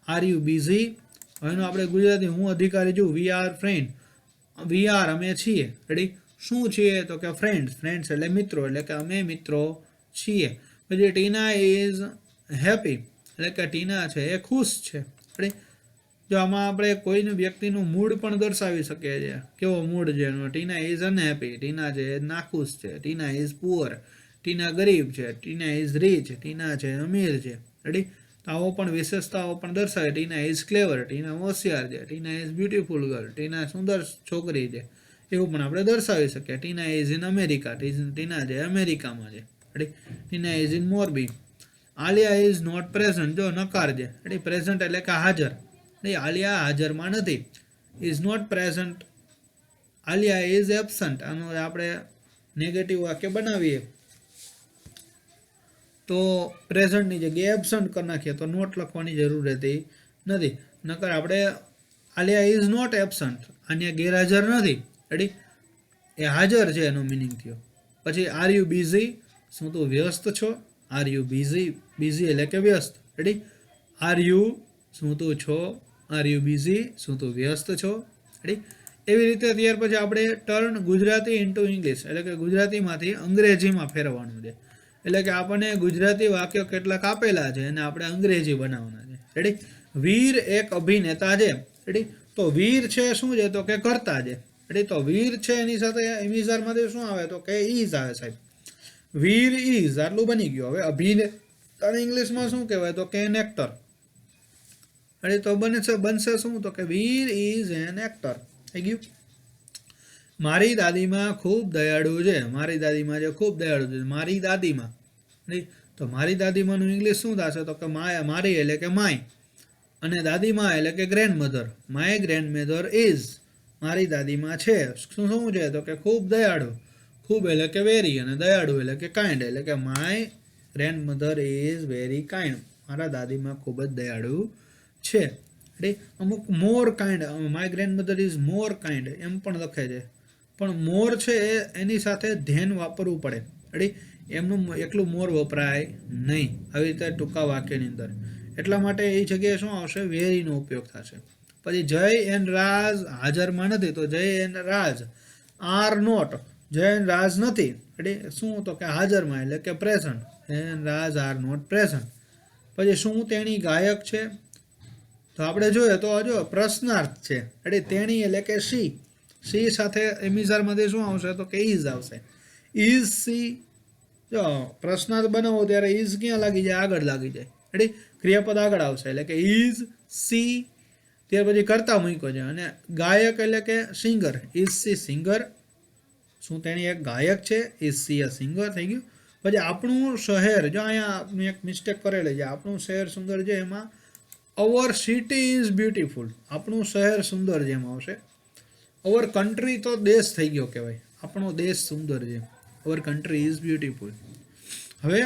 [SPEAKER 1] Are you busy. હવે એનું આપણે ગુજરાતી હું અધિકારી છું. We are friend. We are અમે છીએ. રેડી. શું છીએ? તો કે ફ્રેન્ડ્સ. ફ્રેન્ડ્સ એટલે મિત્રો, એટલે કે અમે મિત્રો છીએ. પછી ટીના ઇઝ હેપી, એટલે કે ટીના છે એ ખુશ છે. રેડી. જો આમાં આપણે કોઈને વ્યક્તિનું મૂડ પણ દર્શાવી શકીએ છીએ. કેવો મૂડ છે એનો? ટીના ઇઝ અનહેપી. ટીના છે નાખુશ છે. Tina is poor. ટીના ગરીબ છે. Tina is rich. ટીના છે અમીર છે. રેડી. તો આવો પણ વિશેષતાઓ પણ દર્શાવે. ટીના ઇઝ ક્લેવર. ટીના હોશિયાર છે. Tina is beautiful girl. Tina સુંદર છોકરી છે. એવું પણ આપણે દર્શાવી શકીએ. Tina is in America. Tina છે અમેરિકામાં છે. Ready. Tina is in Morbi. Alia is not present. જો નકાર છે. રેડી. પ્રેઝન્ટ એટલે કે હાજર. નહીં, આલિયા હાજરમાં નથી. Is not present. Alia is absent. આનું આપણે નેગેટિવ વાક્ય બનાવીએ તો પ્રેઝન્ટની જગ્યાએ એબસન્ટ કરી નાખીએ તો નોટ લખવાની જરૂર રહેતી નથી. નકર આપણે આલિયા ઇઝ નોટ એબસન્ટ. આને ગેરહાજર નથી. રેડી. એ હાજર છે એનો મિનિંગ થયો. પછી આર યુ બિઝી. શું તું વ્યસ્ત છો? R you busy. બિઝી એટલે કે વ્યસ્ત. રેડી. આર યુ શું તું છો? R you busy. શું તું વ્યસ્ત છો? રેડી. એવી રીતે ત્યાર પછી આપણે ટર્ન ગુજરાતી ઇન્ટુ ઇંગ્લિશ, એટલે કે ગુજરાતીમાંથી અંગ્રેજીમાં ફેરવવાનું છે. એટલે કે આપણને ગુજરાતી વાક્યો કેટલાક આપેલા છે અને આપણે અંગ્રેજી બનાવવાના છે. રેડી. વીર એક અભિનેતા છે. રેડી. તો વીર છે શું છે? તો કે કરતા છે. રેડી. તો વીર છે એની સાથે ઇમિઝારમાંથી શું આવે? તો કે ઇઝ આવે સાહેબ. વીર ઇઝ, આટલું બની ગયું. હવે અભિનેતા ઇંગ્લિશમાં શું કહેવાય? તો કે એન એક્ટર. રેડી. તો બનશે શું? તો કે વીર ઇઝ એન એક્ટર. થઈ ગયું. મારી દાદીમાં ખૂબ દયાળુ છે. મારી દાદીમાં જે ખૂબ દયાળુ છે. મારી દાદીમાં. તો મારી દાદીમાનું ઇંગ્લિશ શું થશે? તો કે મારી એટલે કે માય, અને દાદીમાં એટલે કે grandmother. My grandmother is. મારી દાદીમાં છે શું છે? તો કે ખૂબ દયાળુ. ખૂબ એટલે કે વેરી, અને દયાળુ એટલે કે કાઇન્ડ. એટલે કે my grandmother is very kind. મારા દાદીમાં ખૂબ જ દયાળુ છે. રેડી. અમુક more kind. My grandmother is more kind એમ પણ લખે છે. પણ મોર છે એની સાથે ધ્યાન વાપરવું પડે. રેડી. એમનું એકલું મોર વપરાય નહીં આવી રીતે ટૂંકા વાક્યની અંદર. એટલા માટે એ જગ્યાએ શું આવશે? વેરીનો ઉપયોગ થશે. પછી જય એન્ડ રાજ હાજરમાં નથી. તો Jay and Raj are not. Jay and Raj નથી. રેડી. શું? તો કે હાજરમાં એટલે કે present. And Raj are not present. પછી શું તેણી ગાયક છે? તો આપણે જોઈએ તો જો પ્રશ્નાર્થ છે. રેડી. તેણી એટલે કે સી. સી સાથે એમિઝારમાંથી શું આવશે? તો કે ઇઝ આવશે. Is C. જો પ્રશ્નાર્થ બનાવો ત્યારે ઇઝ ક્યાં લાગી જાય? આગળ લાગી જાય. રેડી. ક્રિયાપદ આગળ આવશે એટલે કે ઇઝ સી. ત્યાર પછી કરતા મૂક્યો છે. અને ગાયક એટલે કે સિંગર. Is C singer. શું તેણી એક ગાયક છે? Is C a singer. થઈ ગયું. પછી આપણું શહેર. જો અહીંયા મેં એક મિસ્ટેક કરેલી છે. આપણું શહેર સુંદર છે એમાં અવર સિટી ઇઝ બ્યુટીફુલ. આપણું શહેર સુંદર જેમ આવશે. અવર કન્ટ્રી તો દેશ થઈ ગયો કહેવાય. આપણો દેશ સુંદર છે. Our country is beautiful. હવે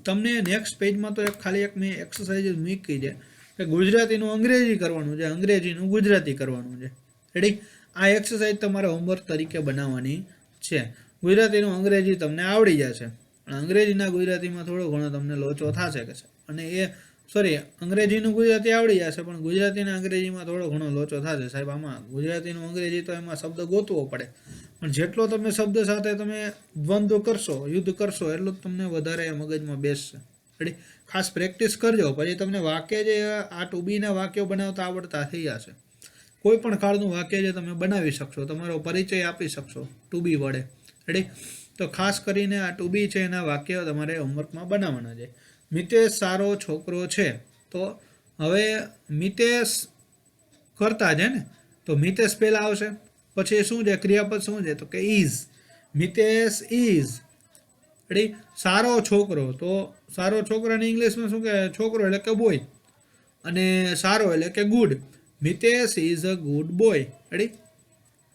[SPEAKER 1] તમને નેક્સ્ટ પેજમાં તો ખાલી એક મેં એક્સરસાઇઝ મૂકી છે કે ગુજરાતીનું અંગ્રેજી કરવાનું છે, અંગ્રેજીનું ગુજરાતી કરવાનું છે. રેડી. આ એક્સરસાઇઝ તમારે હોમવર્ક તરીકે બનાવવાની છે. ગુજરાતીનું અંગ્રેજી તમને આવડી જશે, પણ અંગ્રેજીના ગુજરાતીમાં થોડો ઘણો તમને લોચો થશે કે છે. અને અંગ્રેજીનું ગુજરાતી આવડી જશે, પણ ગુજરાતીના અંગ્રેજીમાં થોડો ઘણો લોચો થશે સાહેબ. આમાં ગુજરાતીનું અંગ્રેજી તો એમાં શબ્દ ગોતવો પડે, પણ જેટલો તમે શબ્દ સાથે તમે દ્વંદ્વ કરશો, યુદ્ધ કરશો, એટલું જ તમને વધારે મગજમાં બેસશે. રેડી. ખાસ પ્રેક્ટિસ કરજો. પછી તમને વાક્ય જે આ ટુ બીના વાક્યો બનાવતા આવડતા થઈ જશે. કોઈ પણ કાળનું વાક્ય જે તમે બનાવી શકશો, તમારો પરિચય આપી શકશો ટુ બી વડે. રેડી. તો ખાસ કરીને આ ટુ બી છે એના વાક્ય તમારે હોમવર્કમાં બનાવવાના છે. મિતેશ સારો છોકરો છે. તો હવે મિતેશ કરતા છે ને, તો મિતેશ પહેલાં આવશે. પછી શું છે? ક્રિયાપદ શું છે? તો કે ઇઝ. મિતેશ ઇઝ. રેડી. સારો છોકરો. તો સારો છોકરાની ઇંગ્લિશમાં શું કહેવાય? છોકરો એટલે કે બોય, અને સારો એટલે કે good. Mitesh is a good boy. Ready.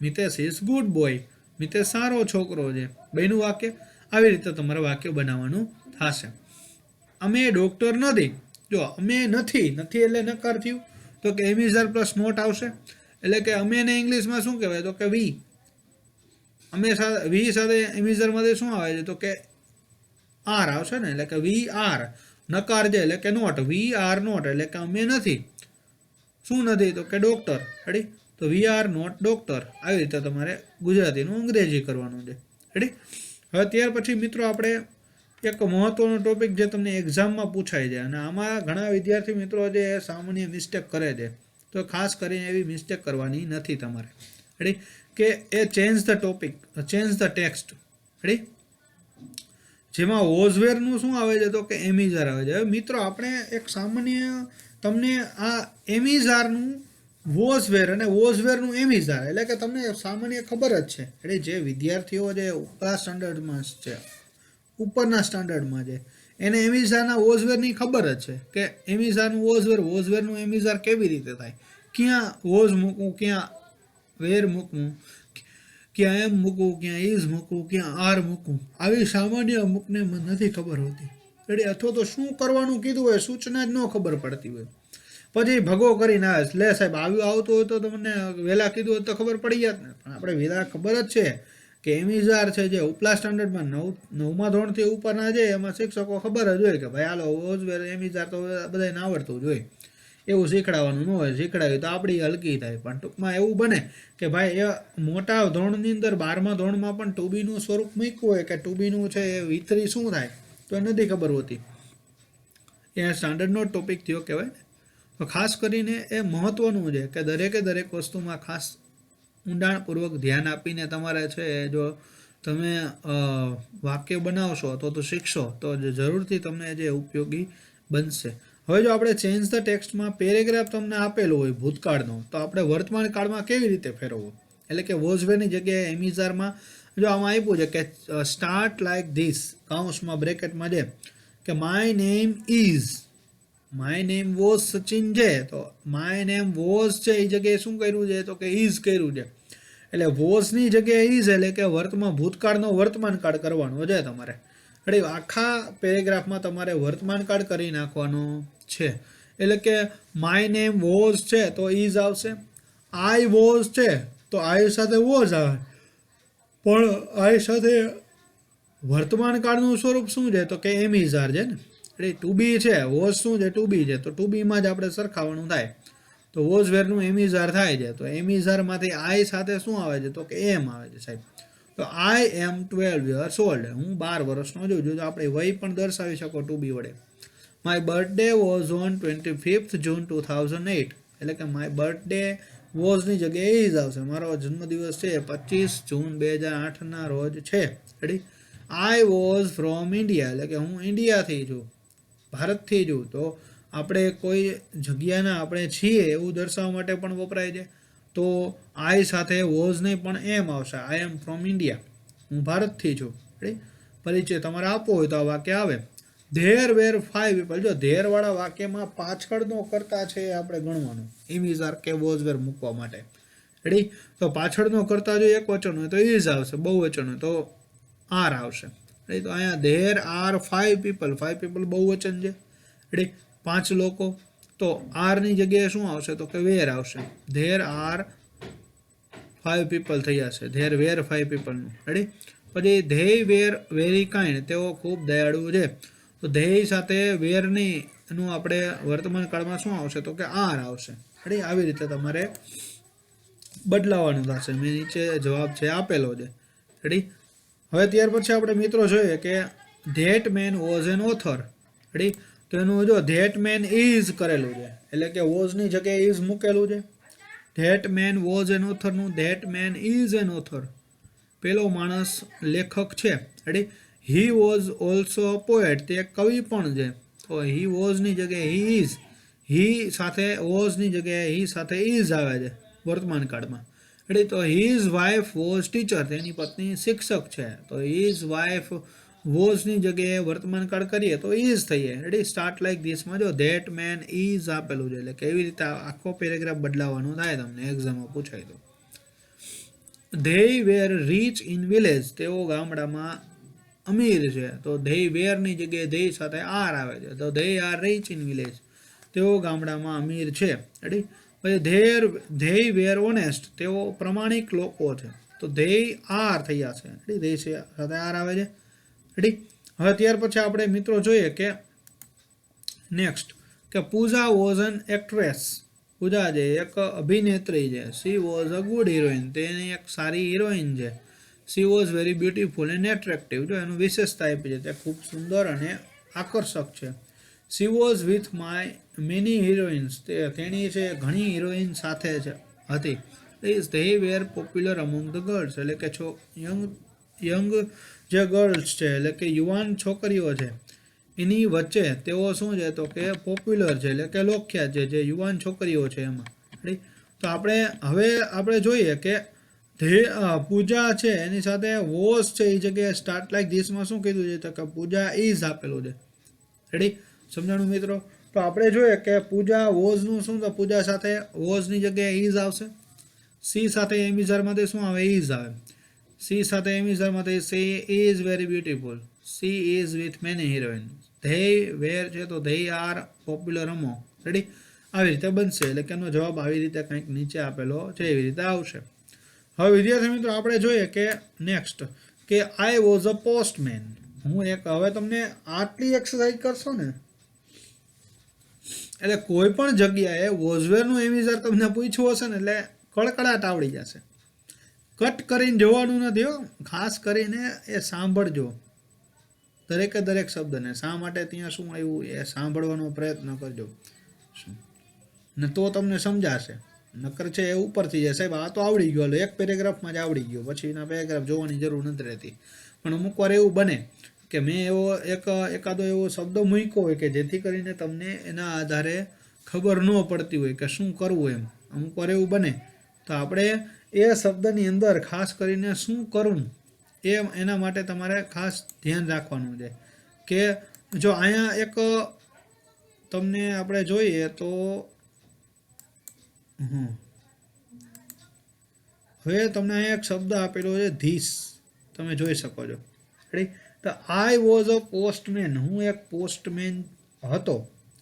[SPEAKER 1] Mitesh is good boy. Mitesh સારો છોકરો છે, બેનું વાક્ય. આવી રીતે તમારે વાક્ય બનાવવાનું થશે. અમે ડૉક્ટર નથી. જો અમે નથી એટલે નકાર થયું, તો કે એમ ઇઝ આર પ્લસ નોટ આવશે. એટલે કે અમે ને ઇંગ્લિશમાં શું કહેવાય, તો કે વી. અમે વી સાથે એમ ઇઝ આરમાંથી શું આવે છે, તો કે આર આવશે ને. એટલે કે વી આર, નકાર છે એટલે કે નોટ. વી આર નોટ એટલે કે અમે નથી. શું નથી, તો કે ડૉક્ટર. રેડી. તો વી આર નોટ ડૉક્ટર. આવી રીતે તમારે ગુજરાતીનું અંગ્રેજી કરવાનું છે. રેડી. હવે ત્યાર પછી મિત્રો આપણે એક મહત્વનો ટોપિક જે તમને એક્ઝામમાં પૂછાય છે, અને આમાં ઘણા વિદ્યાર્થી મિત્રો જે સામાન્ય મિસ્ટેક કરે છે, તો ખાસ કરીને એવી મિસ્ટેક કરવાની નથી તમારે. રેડી. કે એ change the topic, change the text. Ready. જેમાં વોઝવેરનું શું આવે છે, તો કે એમિઝાર આવે છે. હવે મિત્રો આપણે એક સામાન્ય તમને આ એમિઝારનું વોઝવેર અને વોઝવેરનું એમિઝાર, એટલે કે તમને સામાન્ય ખબર જ છે. એટલે જે વિદ્યાર્થીઓ જે ઉપરના સ્ટાન્ડર્ડમાં છે, ઉપરના સ્ટાન્ડર્ડમાં છે, એને એમિઝારના વોઝવેરની ખબર જ છે કે એમિઝારનું વોઝવેર, વોઝવેરનું એમિઝાર કેવી રીતે થાય, ક્યાં વોઝ મૂકવું, ક્યાં વેર મૂકવું, ક્યાં એમ મૂકવું, ક્યાં ઇઝ મૂકવું, ક્યાં આર મૂકવું. આવી સામાન્ય અમુકને નથી ખબર હોતી. રેડી. અથવા તો શું કરવાનું કીધું હોય, સૂચના જ ન ખબર પડતી હોય, પછી ભગો કરીને આવે, લે સાહેબ આવતું હોય તો તમને વહેલા કીધું હોય તો ખબર પડી જાત ને. પણ આપણે વહેલા ખબર જ છે કે એમિઝાર છે જે ઉપલા સ્ટાન્ડર્ડમાં નવમા ધોરણથી ઉપરના છે, એમાં શિક્ષકો ખબર જ હોય કે ભાઈ હાલો વોઝવેર એમિઝાર તો બધાને આવડતું જ હોય. એવું શીખડાવવાનું ન હોય, શીખડાવ્યું તો આપણી હલકી થાય. પણ ટૂંકમાં એવું બને કે ભાઈ એ મોટા ધોરણની અંદર 12મા ધોરણમાં પણ ટુબીનું સ્વરૂપ મૂક્યું હોય કે ટુબીનું છે એ વિતરી શું થાય તો એ નથી ખબર હોતી. એ સ્ટાન્ડર્ડનો ટોપિક થયો કહેવાય ને. તો ખાસ કરીને એ મહત્ત્વનું છે કે દરેક વસ્તુમાં ખાસ ઊંડાણપૂર્વક ધ્યાન આપીને તમારે છે, જો તમે વાક્ય બનાવશો તો શીખશો તો જરૂરથી તમને જે ઉપયોગી બનશે. હવે જો આપણે ચેન્જ ધ ટેક્સ્ટમાં પેરેગ્રાફ તમને આપેલો હોય ભૂતકાળનો, તો આપણે વર્તમાન કાળમાં કેવી રીતે ફેરવવો. એટલે કે વોઝવેરની જગ્યાએ એમિઝારમાં જો આમાં આપ્યું છે કે સ્ટાર્ટ લાઈક ધીસ, કાઉન્સમાં બ્રેકેટમાં છે કે my name is, my name was Sachin છે, તો માય નેમ વોઝ છે એ જગ્યાએ શું કર્યું છે, તો કે ઇઝ કર્યું છે. એટલે વોઝની જગ્યાએ ઇઝ, એટલે કે ભૂતકાળનો વર્તમાન કાળ કરવાનો છે તમારે. એટલે આખા પેરેગ્રાફમાં તમારે વર્તમાન કાળ કરી નાખવાનો છે. એટલે કે માય નેમ વોઝ છે તો ઇઝ આવશે. આઈ વોઝ છે તો આઈ સાથે વોઝ આવે, પણ આઈ સાથે વર્તમાન કાળનું સ્વરૂપ શું છે, તો કે એમિઝાર છે ને. એટલે ટુ બી છે, વોઝ શું છે, ટુ બી છે, તો ટુ બીમાં જ આપણે સરખાવવાનું થાય. તો વોઝ વેરનું એમિઝાર થાય છે, તો એમિઝારમાંથી આઈ સાથે શું આવે છે, તો કે એમ આવે છે સાહેબ. તો આઈ એમ 12 years old, હું 12 વર્ષનો છું. જો આપણે વય પણ દર્શાવી શકો ટુ બી વડે. My birthday was on 25th June 2008, એટલે કે માય બર્થડે વોઝની જગ્યાએ ઇઝ આવશે. મારો જન્મદિવસ છે 25 જૂન 2008ના રોજ છે. Ready. I was from India, એટલે કે હું ઇન્ડિયાથી છું, ભારતથી છું. તો આપણે કોઈ જગ્યાના આપણે છીએ એવું દર્શાવવા માટે પણ વપરાય છે. તો આઈ સાથે વોઝ નહીં પણ એમ આવશે. આઈ એમ ફ્રોમ ઇન્ડિયા, હું ભારતથી છું. રેડી. પરિચય તમારે આપવો હોય તો આ વાક્ય આવે. ધેર વેર 5 people, જો ધેરવાળા વાક્યમાં પાછળનો કરતા છે આપણે ગણવાનું ઇમિઝાર કે વોઝ વેર મૂકવા માટે. રેડી. તો પાછળનો કરતા જો એક વચન હોય તો ઇઝ આવશે, બહુવચન હોય તો આર આવશે. રેડી. તો અહીંયા ધેર આર 5 people, 5 people બહુવચન છે. રેડી. 5 લોકો, તો આરની જગ્યાએ શું આવશે, તો કે વેર આવશે. ધેર આર 5 people થઈ જશે, ધેર વેર 5 પીપલનું. રેડી. પછી ધેય વેર વેરી કાઇન્ડ, તેઓ ખૂબ દયાળુ છે. તો ધેય સાથે વેરની એનું આપણે વર્તમાન કાળમાં શું આવશે, તો કે આર આવશે. રેડી. આવી રીતે તમારે બદલાવાનું થશે. મેં નીચે જવાબ છે આપેલો છે. રેડી. હવે ત્યાર પછી આપણે મિત્રો જોઈએ કે that man was an author. Ready. તો એનું જો ધેટ મેન ઇઝ કરેલું છે, એટલે કે વોઝની જગ્યાએ ઇઝ મૂકેલું છે. ધેટ મેન વોઝ એન ઓથરનું that man is an author, પેલો માણસ લેખક છે. Ready. He was also a poet, તે એક કવિ પણ છે. તો હી વોઝની જગ્યાએ હી ઇઝ, હી સાથે વોઝની જગ્યાએ હી સાથે ઇઝ આવે છે વર્તમાન કાળમાં. રેડી. તો હીઝ વાઇફ વોઝ ટીચર, તેની પત્ની શિક્ષક છે. તો હીઝ વાઇફ વોઝની જગ્યાએ વર્તમાન કાળ કરીએ તો ઇઝ થઈએ. રેડી. સ્ટાર્ટ લાઈક ધીસમાં જો ધેટ મેન ઇઝ આપેલું છે, એટલે કેવી રીતે આખો પેરેગ્રાફ બદલાવાનો થાય તમને એક્ઝામમાં પૂછાય તો. They were rich in village, તેઓ ગામડામાં અમીર છે. તો ધે વેરની જગ્યાએ ધે સાથે આર આવે છે, તો they are rich in village, તેઓ ગામડામાં અમીર છે. રેડી. પછી ધે વેર ઓનેસ્ટ, તેઓ પ્રમાણિક લોકો છે, તો ધે આર થયા છે. રેડી. ધે સાથે આર આવે છે. રેડી. હવે ત્યાર પછી આપણે મિત્રો જોઈએ કે નેક્સ્ટ કે પૂજા વોઝ એન એક્ટ્રેસ. પૂજા છે એક અભિનેત્રી છે. She was a good heroine, તેની એક સારી હિરોઈન છે. She was very beautiful and attractive, જો એનું વિશેષતા આપી છે તે ખૂબ સુંદર અને આકર્ષક છે. She was with my many heroines, તેણી છે ઘણી હિરોઈન સાથે છે હતી. They were popular among the girls, એટલે કે યંગ જે ગર્લ્સ છે એટલે કે યુવાન છોકરીઓ છે એની વચ્ચે તેઓ શું છે તો કે પોપ્યુલર છે એટલે કે લોકખ્યાત છે, જે યુવાન છોકરીઓ છે એમાં. રાઈટ. તો આપણે જોઈએ કે પૂજા છે એની સાથે વોઝ છે એ જગ્યાએ સ્ટાર્ટ લાઈક ધીસમાં શું કીધું છે તો કે પૂજા ઇઝ આપેલું છે. રેડી. સમજાણું મિત્રો? તો આપણે જોઈએ કે પૂજા વોઝનું શું, તો પૂજા સાથે વોઝની જગ્યાએ ઇઝ આવશે. સી સાથે એમિઝરમાંથી શું આવે, ઇઝ આવે. સી સાથે એમિઝરમાંથી she is very beautiful, she is with many heroine. They were છે તો ધે આર પોપ્યુલર અમો. રેડી. આવી રીતે બનશે, એટલે કે એનો જવાબ આવી રીતે કંઈક નીચે આપેલો છે એવી રીતે આવશે. હવે વિદ્યાર્થી મિત્રો આપણે જોઈએ કે નેક્સ્ટ કે આઈ વોઝ અ પોસ્ટમેન. હવે તમને આટલી એક્સરસાઇઝ કરશો ને એટલે કોઈ પણ જગ્યાએ વોઝવેરનું એમિઝર તમને પૂછ્યું હશે ને એટલે કડકડાટ આવડી જશે. કટ કરીને જોવાનું નથી હો, ખાસ કરીને એ સાંભળજો દરેકે દરેક શબ્દને. શા માટે ત્યાં શું આવ્યું એ સાંભળવાનો પ્રયત્ન કરજો ને તો તમને સમજાશે. નકર છે એ ઉપરથી જાય સાહેબ આ તો આવડી ગયો, એક પેરેગ્રાફમાં જ આવડી ગયો, પછીના પેરેગ્રાફ જોવાની જરૂર નથી રહેતી. પણ અમુક વાર એવું બને કે મેં એકાદો એવો શબ્દ મૂક્યો હોય કે જેથી કરીને તમને એના આધારે ખબર ન પડતી હોય કે શું કરવું એમ. અમુક વાર એવું બને તો આપણે એ શબ્દની અંદર ખાસ કરીને શું કરવું એના માટે તમારે ખાસ ધ્યાન રાખવાનું છે. કે જો અહીંયા એક તમને આપણે જોઈએ તો હવે તમને અહીંયા એક શબ્દ આપેલો છે ધીસ, તમે જોઈ શકો છો. રેડી. તો આઈ વોઝ અ પોસ્ટમેન, હું એક પોસ્ટમેન હતો.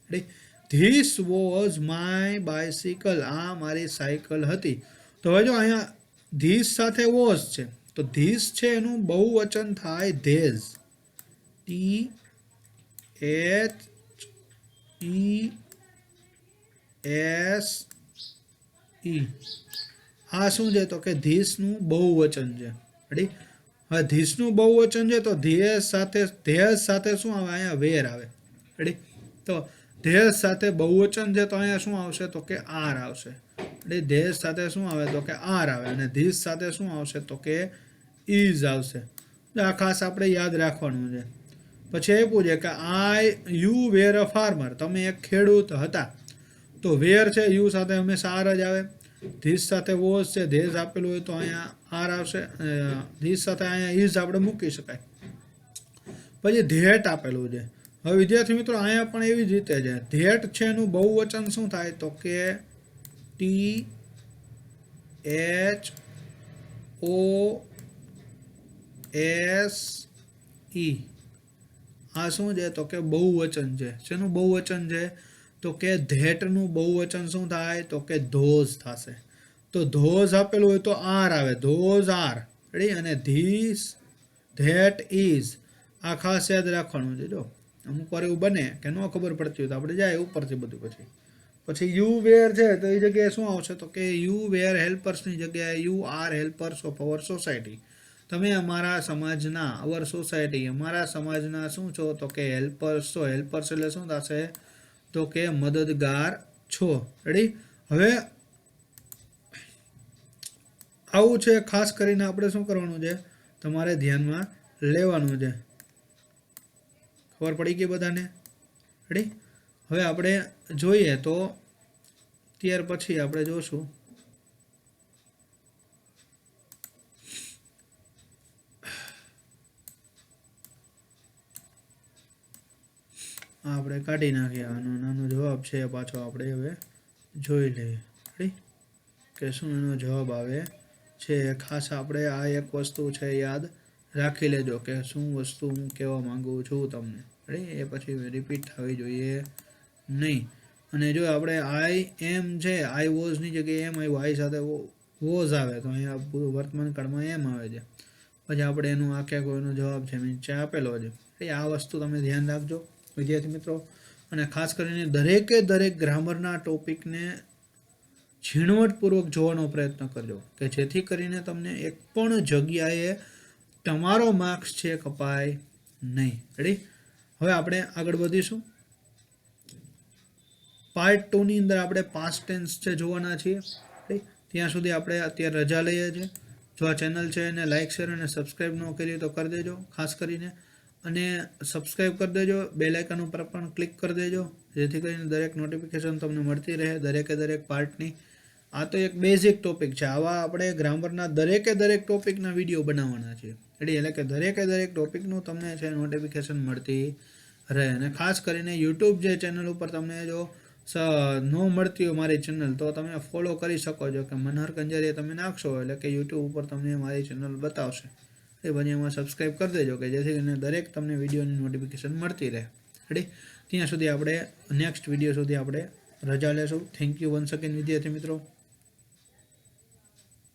[SPEAKER 1] Ready. This was my bicycle, આ મારી સાયકલ હતી. તો હવે જો અહીંયા ધીસ સાથે વોઝ છે તો ધીસ છે એનું બહુવચન થાય ધેઝ, THESE. આ શું છે તો કે ધીસનું બહુવચન છે. રેડી. હવે ધીસનું બહુવચન છે તો ધેઝ સાથે શું આવે, અહીંયા વેર આવે. રેડી. તો ધેઝ સાથે બહુવચન છે તો અહીંયા શું આવશે તો કે આર આવશે. રેડી. ધેઝ સાથે શું આવે તો કે આર આવે અને ધીસ સાથે શું આવશે તો કે ઇઝ આવશે. આ ખાસ આપણે યાદ રાખવાનું છે. પછી એ પૂછે કે યુ વેર અ ફાર્મર, તમે એક ખેડૂત હતા. તો વેર છે યુ સાથે હંમેશા આર જ આવે. ધીસ સાથે વોઝ છે, ધેઝ આપેલું હોય તો અહીંયા આર આવશે. ધીસ સાથે અહીંયા ઇઝ આપણે મૂકી શકાય. પછી ધેટ આપેલું છે. હવે વિદ્યાર્થી મિત્રો અહીંયા પણ એવી જ રીતે છે. ધેટ છે એનું બહુવચન શું થાય તો કે THOSE. આ શું છે તો કે બહુવચન છે. શેનું બહુવચન છે તો કે ધેટનું બહુવચન શું થાય તો કે ધોઝ થશે. તો ધોઝ આપેલું હોય તો આર આવે, ધોઝ આર. રેડી. અને ધીસ ધેટ ઇઝ, આ ખાસ યાદ રાખવાનું છે. જો અમુક વાર એવું બને કે ન ખબર પડતી હોય તો આપણે જાય ઉપરથી બધું. પછી યુ વેર છે તો એ જગ્યાએ શું આવશે તો કે યુ વેર હેલ્પર્સની જગ્યાએ you are helpers of our society. તમે અમારા સમાજના, અવર સોસાયટી અમારા સમાજના શું છો તો કે હેલ્પર્સ છો. હેલ્પર્સ એટલે શું થશે તો કે મદદગાર છો. રેડી. હવે આવું છે, ખાસ કરીને આપણે શું કરવાનું છે તમારે ધ્યાનમાં લેવાનું છે. ખબર પડી ગઈ બધાને? રેડી. હવે આપણે જોઈએ તો ત્યાર પછી આપણે જોશું આપણે કાઢી નાખીએ. આનો નાનો જવાબ છે પાછો આપણે હવે જોઈ લઈએ. રેડી. કે શું એનો જવાબ આવે છે ખાસ આપણે આ એક વસ્તુ છે યાદ રાખી લેજો કે શું વસ્તુ હું કહેવા માગું છું તમને. રેડી, એ પછી રિપીટ થવી જોઈએ નહીં. અને જો આપણે આઈ એમ છે, આઈ વોઝની જગ્યાએ એમ આવ્યું, આઈ સાથે વોઝ આવે તો અહીંયા વર્તમાન કાળમાં એમ આવે છે. પછી આપણે એનું આખે કોઈનો જવાબ છે નીચે આપેલો છે. એ આ વસ્તુ તમે ધ્યાન રાખજો વિદ્યાર્થી મિત્રો. અને ખાસ કરીને દરેકે દરેક ગ્રામરના ટોપિકને ઝીણવટપૂર્વક જોવાનો પ્રયત્ન કરજો કે જેથી કરીને તમને એક પણ જગ્યાએ તમારો માર્ક્સ છે કપાય નહીં. રેડી, હવે આપણે આગળ વધીશું. પાર્ટ 2 ની અંદર આપણે પાસ્ટ ટેન્સ છે જોવાના છીએ. ત્યાં સુધી આપણે અત્યારે રજા લઈએ છીએ. જો આ ચેનલ છે એને લાઇક શેર અને સબસ્ક્રાઈબ ન કરી તો કરી દેજો ખાસ કરીને. અને સબસ્ક્રાઈબ કરી દેજો, બેલ આઇકન ઉપર પણ ક્લિક કરી દેજો જેથી કરીને દરેક નોટિફિકેશન તમને મળતી રહે દરેકે દરેક પાર્ટની. આ તો એક બેઝિક ટોપિક છે. આવા આપણે ગ્રામરના દરેકે દરેક ટોપિકના વિડીયો બનાવવાના છે. એટલે કે દરેકે દરેક ટોપિકનું તમને છે નોટિફિકેશન મળતી રહે. અને ખાસ કરીને યુટ્યુબ જે ચેનલ ઉપર તમને જો ન મળતી હોય મારી ચેનલ તો તમે ફોલો કરી શકો છો કે મનહર કંજારીયા તમે નાખશો એટલે કે યુટ્યુબ ઉપર તમને મારી ચેનલ બતાવશે. એ પછી એમાં સબસ્ક્રાઈબ કરી દેજો કે જેથી કરીને દરેક તમને વિડીયોની નોટિફિકેશન મળતી રહે. રેડી, ત્યાં સુધી આપણે નેક્સ્ટ વિડીયો સુધી આપણે રજા લેશું. થેન્ક યુ વન્સ અગેન વિદ્યાર્થી મિત્રો.